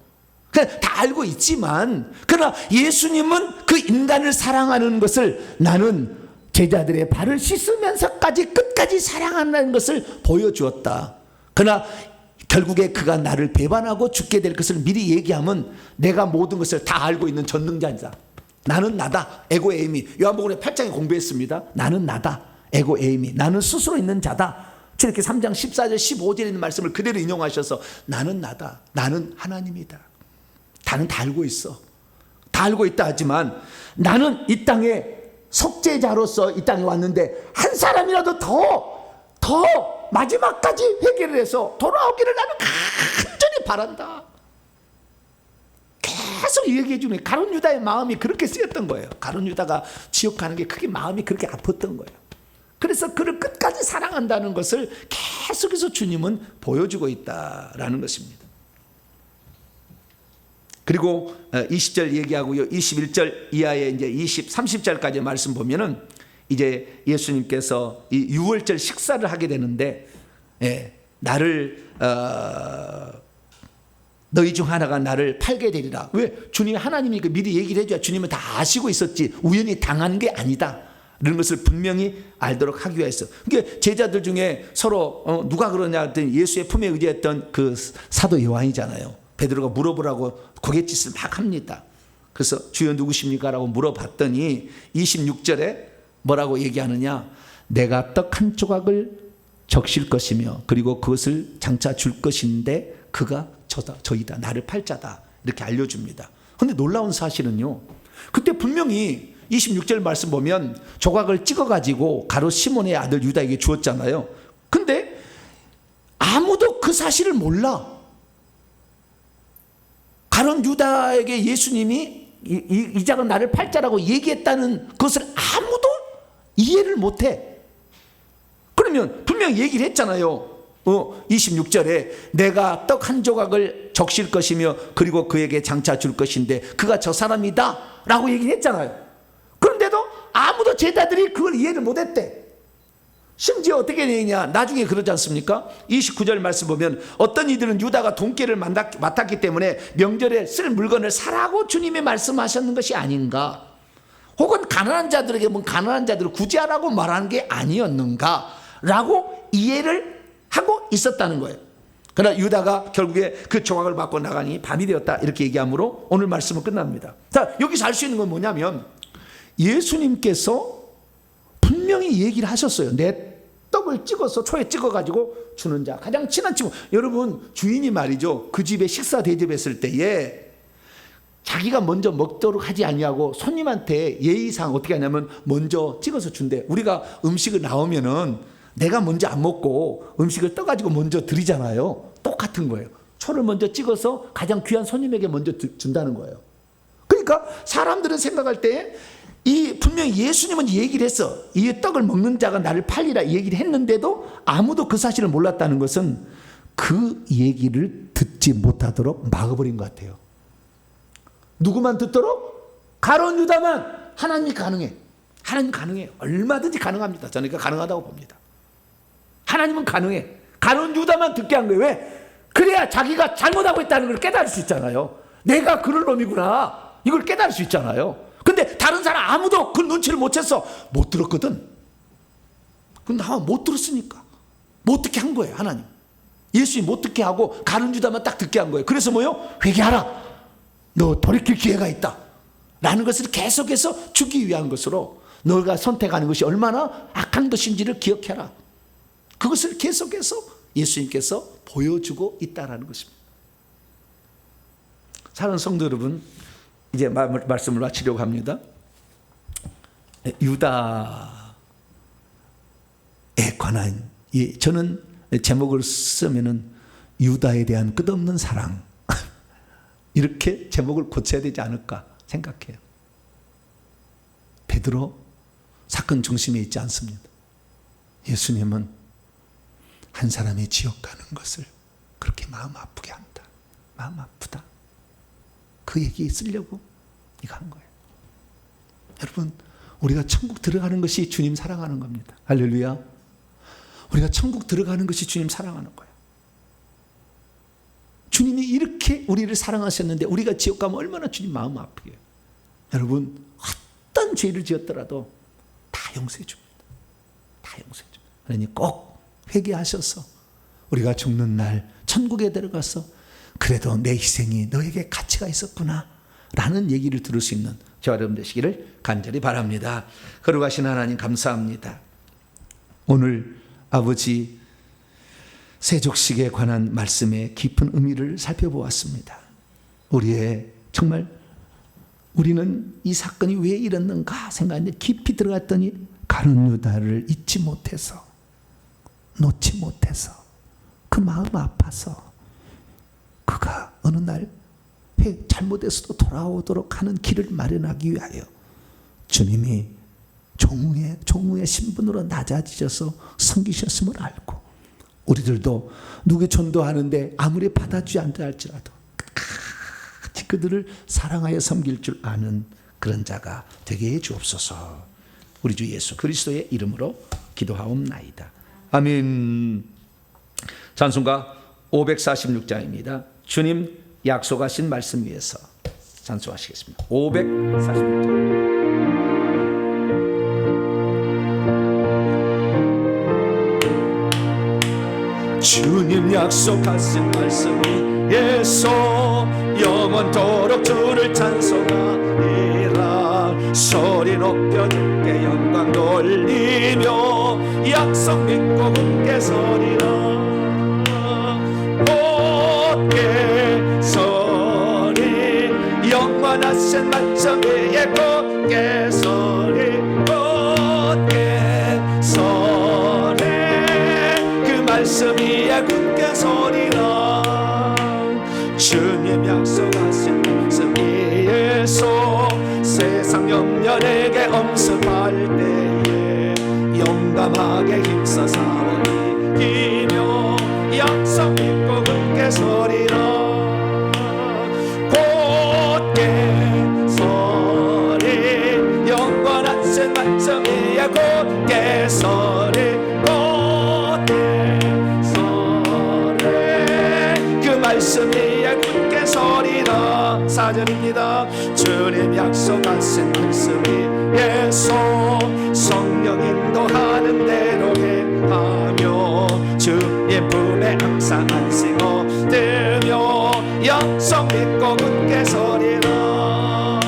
다 알고 있지만, 그러나 예수님은 그 인간을 사랑하는 것을 나는 제자들의 발을 씻으면서까지 끝까지 사랑한다는 것을 보여주었다. 그러나 결국에 그가 나를 배반하고 죽게 될 것을 미리 얘기하면 내가 모든 것을 다 알고 있는 전능자이다. 나는 나다. 에고에임이. 요한복음의 8장에 공부했습니다. 나는 나다. 에고에임이. 나는 스스로 있는 자다. 이렇게 3장 14절 15절에 있는 말씀을 그대로 인용하셔서 나는 나다. 나는 하나님이다. 나는 다 알고 있어. 다 알고 있다 하지만 나는 이 땅에 속죄자로서 이 땅에 왔는데 한 사람이라도 더 마지막까지 회개를 해서 돌아오기를 나는 간절히 바란다. 계속 얘기해 주는 거예요. 가룟 유다의 마음이 그렇게 쓰였던 거예요. 가룟 유다가 지옥 가는 게 크게 마음이 그렇게 아팠던 거예요. 그래서 그를 끝까지 사랑한다는 것을 계속해서 주님은 보여주고 있다라는 것입니다. 그리고 20절 얘기하고요. 21절 이하에 이제 30절까지 말씀 보면은 이제 예수님께서 이 유월절 식사를 하게 되는데, 나를 너희 중 하나가 나를 팔게 되리라. 왜? 주님이 하나님이 미리 얘기를 해줘야 주님은 다 아시고 있었지 우연히 당한 게 아니다 이런 것을 분명히 알도록 하기 위해서. 그러니까 제자들 중에 서로 누가 그러냐 했더니 예수의 품에 의지했던 그 사도 요한이잖아요. 베드로가 물어보라고 고갯짓을 막 합니다. 그래서 주여 누구십니까? 라고 물어봤더니 26절에 뭐라고 얘기하느냐, 내가 떡 한 조각을 적실 것이며 그리고 그것을 장차 줄 것인데 그가 저이다, 나를 팔자다, 이렇게 알려줍니다. 그런데 놀라운 사실은요, 그때 분명히 26절 말씀 보면 조각을 찍어가지고 가롯 시몬의 아들 유다에게 주었잖아요. 근데 아무도 그 사실을 몰라. 가롯 유다에게 예수님이 이 자가 나를 팔자라고 얘기했다는 것을 아무도 이해를 못해. 그러면 분명히 얘기를 했잖아요. 26절에 내가 떡 한 조각을 적실 것이며 그리고 그에게 장차 줄 것인데 그가 저 사람이다 라고 얘기를 했잖아요. 그런데도 아무도 제자들이 그걸 이해를 못했대. 심지어 어떻게 되느냐, 나중에 그러지 않습니까? 29절 말씀 보면 어떤 이들은 유다가 돈깨를 맡았기 때문에 명절에 쓸 물건을 사라고 주님이 말씀하셨는 것이 아닌가, 혹은 가난한 자들에게 가난한 자들을 구제하라고 말하는 게 아니었는가 라고 이해를 하고 있었다는 거예요. 그러나 유다가 결국에 그 조각을 받고 나가니 밤이 되었다 이렇게 얘기함으로 오늘 말씀은 끝납니다. 자, 여기서 알 수 있는 건 뭐냐면 예수님께서 분명히 얘기를 하셨어요. 내 떡을 찍어서 초에 찍어가지고 주는 자, 가장 친한 친구. 여러분, 주인이 말이죠, 그 집에 식사 대접했을 때에 자기가 먼저 먹도록 하지 아니하고 손님한테 예의상 어떻게 하냐면 먼저 찍어서 준대. 우리가 음식을 나오면은 내가 먼저 안 먹고 음식을 떠가지고 먼저 드리잖아요. 똑같은 거예요. 초를 먼저 찍어서 가장 귀한 손님에게 먼저 준다는 거예요. 그러니까 사람들은 생각할 때 이 분명히 예수님은 얘기를 했어. 이 떡을 먹는 자가 나를 팔리라 얘기를 했는데도 아무도 그 사실을 몰랐다는 것은 그 얘기를 듣지 못하도록 막아버린 것 같아요. 누구만 듣도록? 가룟 유다만. 하나님이 가능해. 하나님 가능해. 얼마든지 가능합니다. 저는 그러니까 가능하다고 봅니다. 하나님은 가능해. 가룟 유다만 듣게 한 거예요. 왜? 그래야 자기가 잘못하고 있다는 걸 깨달을 수 있잖아요. 내가 그럴 놈이구나, 이걸 깨달을 수 있잖아요. 근데 다른 사람 아무도 그 눈치를 못 챘어. 못 들었거든. 근데 못 들었으니까 못 듣게 한 거예요. 하나님 예수님 못 듣게 하고 가룟 유다만 딱 듣게 한 거예요. 그래서 뭐요? 회개하라, 너 돌이킬 기회가 있다 라는 것을 계속해서 주기 위한 것으로, 너가 선택하는 것이 얼마나 악한 것인지를 기억해라, 그것을 계속해서 예수님께서 보여주고 있다라는 것입니다. 사랑하는 성도 여러분, 이제 말씀을 마치려고 합니다. 유다에 관한, 저는 제목을 쓰면은 유다에 대한 끝없는 사랑 이렇게 제목을 고쳐야 되지 않을까 생각해요. 베드로 사건 중심에 있지 않습니다. 예수님은 한 사람이 지옥 가는 것을 그렇게 마음 아프게 한다. 마음 아프다. 그 얘기 쓰려고 이거 한 거예요. 여러분, 우리가 천국 들어가는 것이 주님 사랑하는 겁니다. 할렐루야. 우리가 천국 들어가는 것이 주님 사랑하는 거예요. 주님이 이렇게 우리를 사랑하셨는데 우리가 지옥 가면 얼마나 주님 마음 아프게 해요. 여러분, 어떤 죄를 지었더라도 다 용서해 줍니다. 다 용서해 줍니다. 그러니 꼭 회개하셔서 우리가 죽는 날 천국에 들어가서 그래도 내 희생이 너에게 가치가 있었구나 라는 얘기를 들을 수 있는 저와 여러분 되시기를 간절히 바랍니다. 거룩하신 하나님 감사합니다. 오늘 아버지 세족식에 관한 말씀의 깊은 의미를 살펴보았습니다. 정말 우리는 이 사건이 왜 이랬는가 생각했는데 깊이 들어갔더니 가룟 유다를 잊지 못해서, 놓지 못해서, 그 마음 아파서 그가 어느 날 잘못해서도 돌아오도록 하는 길을 마련하기 위하여 주님이 종우의 신분으로 낮아지셔서 섬기셨음을 알고, 우리들도 누구 전도하는데 아무리 받아주지 않다 할지라도 그들을 사랑하여 섬길 줄 아는 그런 자가 되게 해 주옵소서. 우리 주 예수 그리스도의 이름으로 기도하옵나이다. 아멘. 찬송가 546장입니다. 주님 약속하신 말씀 위에서 찬송하시겠습니다. 546장. 주님 약속하신 말씀 위에서 영원토록 주를 찬송하리라. 소리 높여 주께 영광 돌리며 약속 믿고 굳게 서리라. 굳게 서리 영원하신 말씀 위에 굳게 서리 굳게 서리 그 말씀 위에 굳게 서리라. 주님 약속하신 말씀 위에서 세상 염려 내게 엄습할 때에 용감하게 힘써 싸워 이기며 약속 믿고 굳게 서리라. 굳게 서리 영원하신 말씀 위에 굳게 서리 굳게 서리 그 말씀 위에 굳게 서리라. 4절입니다. 주님 약속하신 말씀 위에서 성령 인도하는 대로 행하며 주님 품에 항상 안식 얻으며 약속 믿고 굳게 서리라.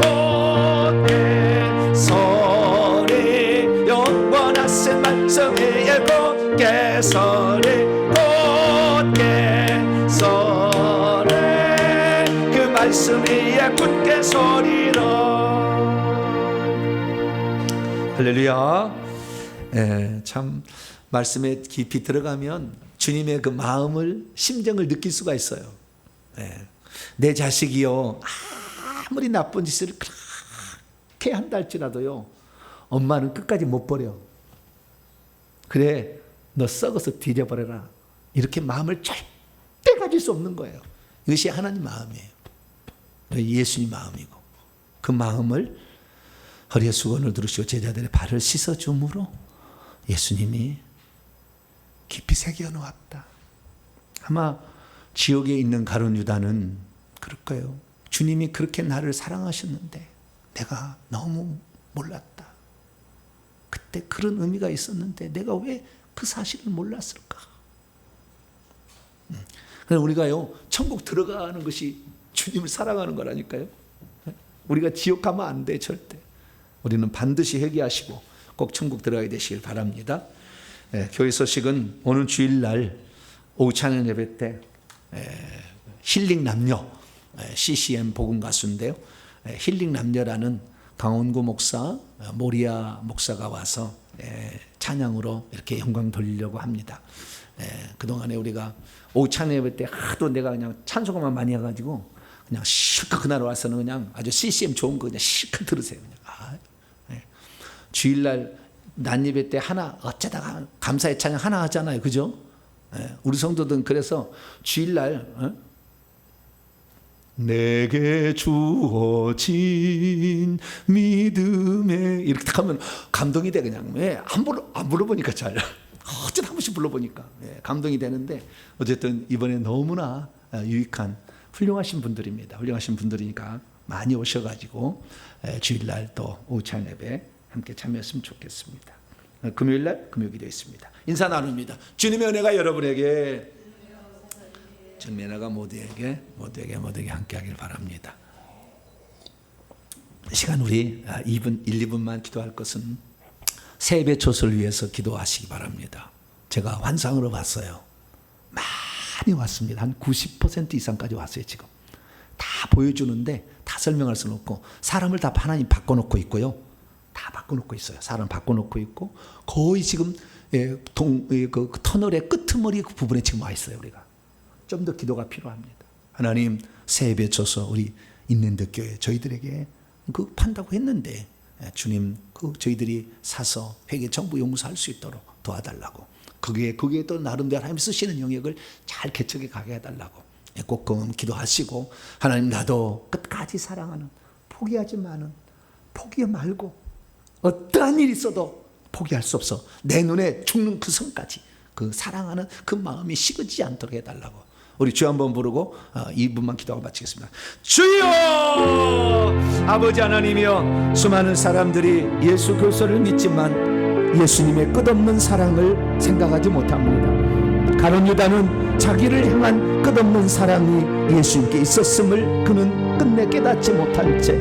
굳게 서리 영원하신 말씀 위에 굳게 서리 굳게 서리 그 말씀 위에 굳게 서리라. 할렐루야. 참 말씀에 깊이 들어가면 주님의 그 마음을 심정을 느낄 수가 있어요. 내 자식이요 아무리 나쁜 짓을 그렇게 한다 할지라도요 엄마는 끝까지 못 버려. 그래 너 썩어서 뒤져버려라. 이렇게 마음을 절대 가질 수 없는 거예요. 이것이 하나님 마음이에요. 예수님 마음이고 그 마음을 허리에 수건을 두르시고 제자들의 발을 씻어줌으로 예수님이 깊이 새겨놓았다. 아마 지옥에 있는 가룟 유다는 그럴 거예요. 주님이 그렇게 나를 사랑하셨는데 내가 너무 몰랐다. 그때 그런 의미가 있었는데 내가 왜 그 사실을 몰랐을까? 그래서 우리가요 천국 들어가는 것이 주님을 사랑하는 거라니까요. 우리가 지옥 가면 안 돼 절대. 우리는 반드시 회개하시고 꼭 천국 들어가야 되시길 바랍니다. 교회 소식은 오늘 주일날 오후 찬양 예배 때 힐링 남녀 CCM 복음 가수인데요. 힐링 남녀라는 강원구 목사 모리아 목사가 와서 찬양으로 이렇게 영광 돌리려고 합니다. 그동안에 우리가 오후 찬양 예배 때 하도 내가 그냥 찬송가만 많이 해가지고 그냥 실컷 그날 와서는 그냥 아주 CCM 좋은 거 그냥 실컷 들으세요. 그냥. 주일날 난예배 때 하나 어쩌다가 감사의 찬양 하나 하잖아요. 그죠? 우리 성도들은 그래서 주일날 내게 주어진 믿음에 이렇게 딱 하면 감동이 돼 그냥. 안 불러보니까 잘 어쩌다 한 번씩 불러보니까 감동이 되는데 어쨌든 이번에 너무나 유익한 훌륭하신 분들입니다. 훌륭하신 분들이니까 많이 오셔가지고 주일날 또 오후 찬양 예배 함께 참여했으면 좋겠습니다. 금요일날 금요기도 있습니다. 인사 나눕니다. 주님의 은혜가 여러분에게 주님의 은혜가 모두에게 함께하길 바랍니다. 시간 우리 1, 2분만 기도할 것은 세배 초소를 위해서 기도하시기 바랍니다. 제가 환상으로 봤어요. 많이 왔습니다. 한 90% 이상까지 왔어요. 지금 다 보여주는데 다 설명할 수는 없고 사람을 다 하나님 바꿔놓고 있고요. 다 바꿔놓고 있어요. 사람 바꿔놓고 있고 거의 지금 그 터널의 끄트머리 그 부분에 지금 와 있어요. 우리가 좀 더 기도가 필요합니다. 하나님 새해 맺혀서 우리 있는듯 교회 저희들에게 그 판다고 했는데 주님 그 저희들이 사서 회계 정부 연구소 할 수 있도록 도와달라고 거기에 또 나름대로 하나님 쓰시는 영역을 잘 개척해 가게 해달라고 꼭 기도하시고 하나님 나도 끝까지 사랑하는 포기하지 마는 포기 말고 어떠한 일이 있어도 포기할 수 없어. 내 눈에 죽는 그 선까지 그 사랑하는 그 마음이 식어지지 않도록 해달라고. 우리 주 한번 부르고 2분만 기도하고 마치겠습니다. 주여! 아버지 하나님이여, 수많은 사람들이 예수 그리스도를 믿지만 예수님의 끝없는 사랑을 생각하지 못합니다. 가룟 유다는 자기를 향한 끝없는 사랑이 예수님께 있었음을 그는 끝내 깨닫지 못한 채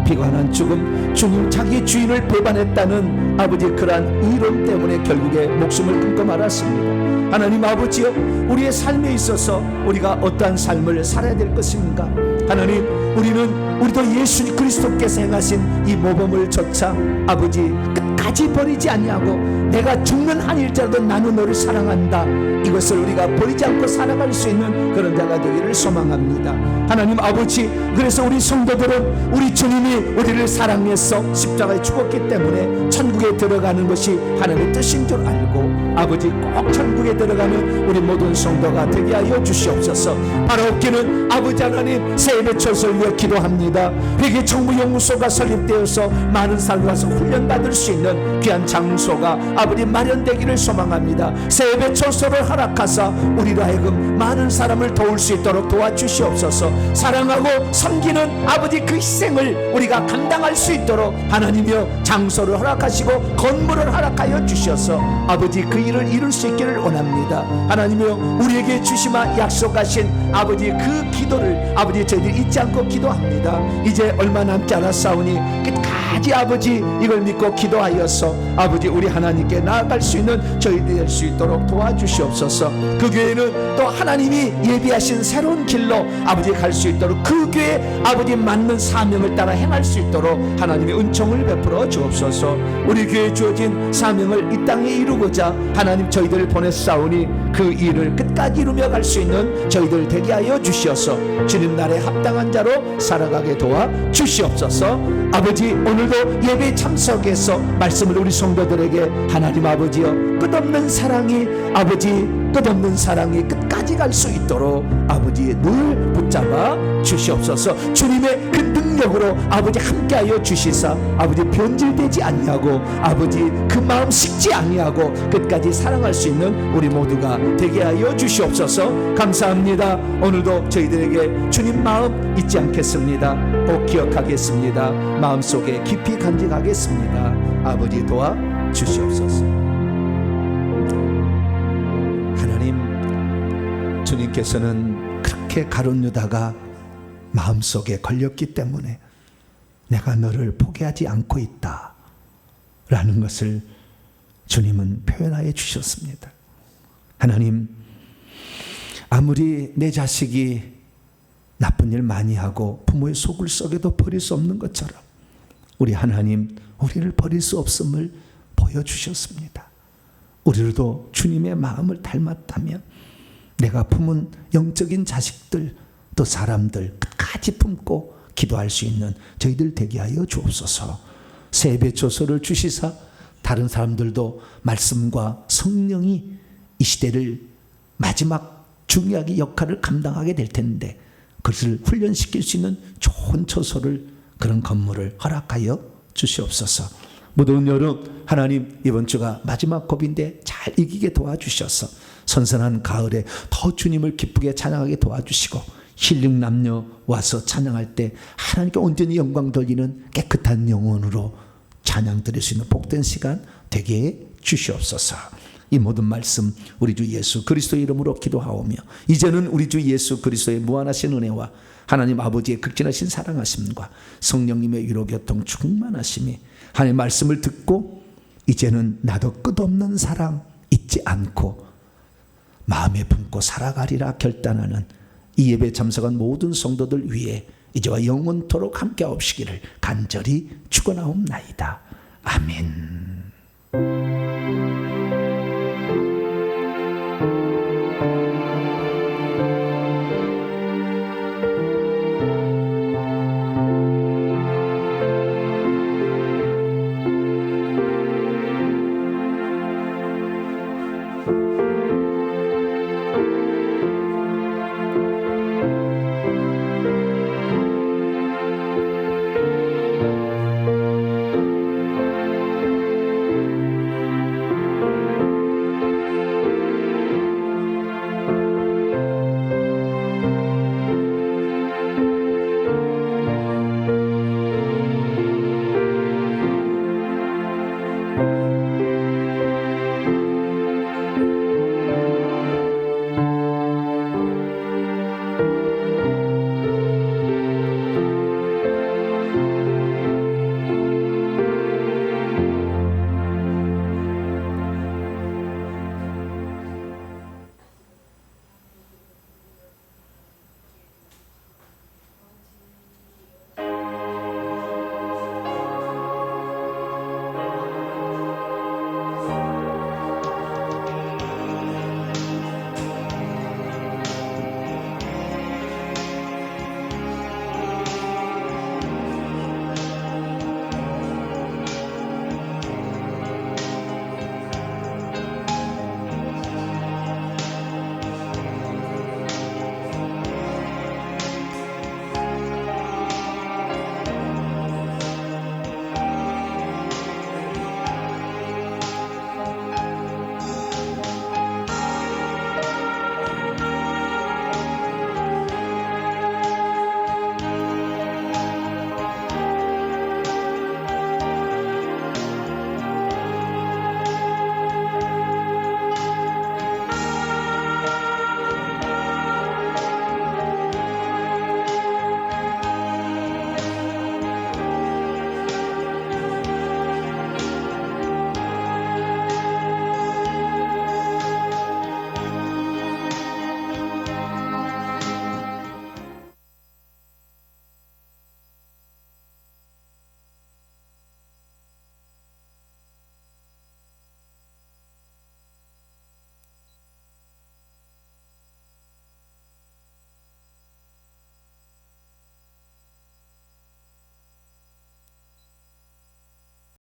비관한 죽음, 주님 자기 주인을 배반했다는 아버지 그러한 이름 때문에 결국에 목숨을 끊고 말았습니다. 하나님 아버지여, 우리의 삶에 있어서 우리가 어떠한 삶을 살아야 될 것인가? 하나님, 우리도 예수 그리스도께서 행하신 이 모범을 조차 아버지 끝까지 버리지 아니하고 내가 죽는 한일자라도 나는 너를 사랑한다, 이것을 우리가 버리지 않고 살아갈 수 있는 그런 자가 되기를 소망합니다. 하나님 아버지, 그래서 우리 성도들은 우리 주님이 우리를 사랑해서 십자가에 죽었기 때문에 천국에 들어가는 것이 하나님의 뜻인 줄 알고 아버지 꼭 천국에 들어가는 우리 모든 성도가 되게 하여 주시옵소서. 바로 없기는 아버지 하나님, 새해의 초서를 위해 기도합니다. 회개청구연구소가 설립되어서 많은 사람이 와서 훈련받을 수 있는 귀한 장소가 아버지 마련되기를 소망합니다. 새해의 초서를 허락하사 우리로 하여금 많은 사람을 도울 수 있도록 도와주시옵소서. 사랑하고 섬기는 아버지 그 희생을 우리가 감당할 수 있도록 하나님이여 장소를 허락하시고 건물을 허락하여 주셔서 아버지 그 일을 이룰 수 있기를 원합니다. 하나님이여, 우리에게 주시마 약속하신 아버지 그 기도를 아버지 저희들이 잊지 않고 기도합니다. 이제 얼마 남지 않았사오니 끝까지 아버지 이걸 믿고 기도하여서 아버지 우리 하나님께 나아갈 수 있는 저희들이 될 수 있도록 도와주시옵소서. 그 교회는 또 하나님이 예비하신 새로운 길로 아버지 갈 수 있도록 그 교회 아버지 맞는 사명을 따라 행할 수 있도록 하나님의 은총을 베풀어 주옵소서. 우리 교회에 주어진 사명을 이 땅에 이루고자 하나님 저희들을 보냈사오니 그 일을 끝까지 이루며 갈 수 있는 저희들 되게 하여 주시어서 주님 나라에 합당한 자로 살아가게 도와 주시옵소서. 아버지, 오늘도 예배에 참석해서 말씀을 우리 성도들에게 하나님 아버지여 끝없는 사랑이 아버지 끝없는 사랑이 끝까지 갈 수 있도록 아버지 늘 붙잡아 주시옵소서. 주님의 그 능력으로 아버지 함께하여 주시사 아버지 변질되지 아니하고 아버지 그 마음 식지 아니하고 끝까지 사랑할 수 있는 우리 모두가 되게 하여 주시옵소서. 감사합니다. 오늘도 저희들에게 주님 마음 잊지 않겠습니다. 꼭 기억하겠습니다. 마음속에 깊이 간직하겠습니다. 아버지 도와 주시옵소서. 하나님, 주님께서는 그렇게 가룟 유다가 마음속에 걸렸기 때문에 내가 너를 포기하지 않고 있다 라는 것을 주님은 표현하여 주셨습니다. 하나님, 아무리 내 자식이 나쁜 일 많이 하고 부모의 속을 썩여도 버릴 수 없는 것처럼 우리 하나님 우리를 버릴 수 없음을 보여주셨습니다. 우리도 주님의 마음을 닮았다면 내가 품은 영적인 자식들 또 사람들 끝까지 품고 기도할 수 있는 저희들 되게 하여 주옵소서. 새벽 조서를 주시사 다른 사람들도 말씀과 성령이 이 시대를 마지막 중요하게 역할을 감당하게 될 텐데 그것을 훈련시킬 수 있는 좋은 처소를 그런 건물을 허락하여 주시옵소서. 무더운 여름 하나님 이번 주가 마지막 고비인데 잘 이기게 도와주셔서 선선한 가을에 더 주님을 기쁘게 찬양하게 도와주시고 힐링 남녀 와서 찬양할 때 하나님께 온전히 영광 돌리는 깨끗한 영혼으로 찬양 드릴 수 있는 복된 시간 되게 해 주시옵소서. 이 모든 말씀 우리 주 예수 그리스도의 이름으로 기도하오며 이제는 우리 주 예수 그리스도의 무한하신 은혜와 하나님 아버지의 극진하신 사랑하심과 성령님의 위로 교통 충만하심이 하나님의 말씀을 듣고 이제는 나도 끝없는 사랑 잊지 않고 마음에 품고 살아가리라 결단하는 이 예배에 참석한 모든 성도들 위해 이제와 영원토록 함께하옵시기를 간절히 축원하옵나이다. 아멘.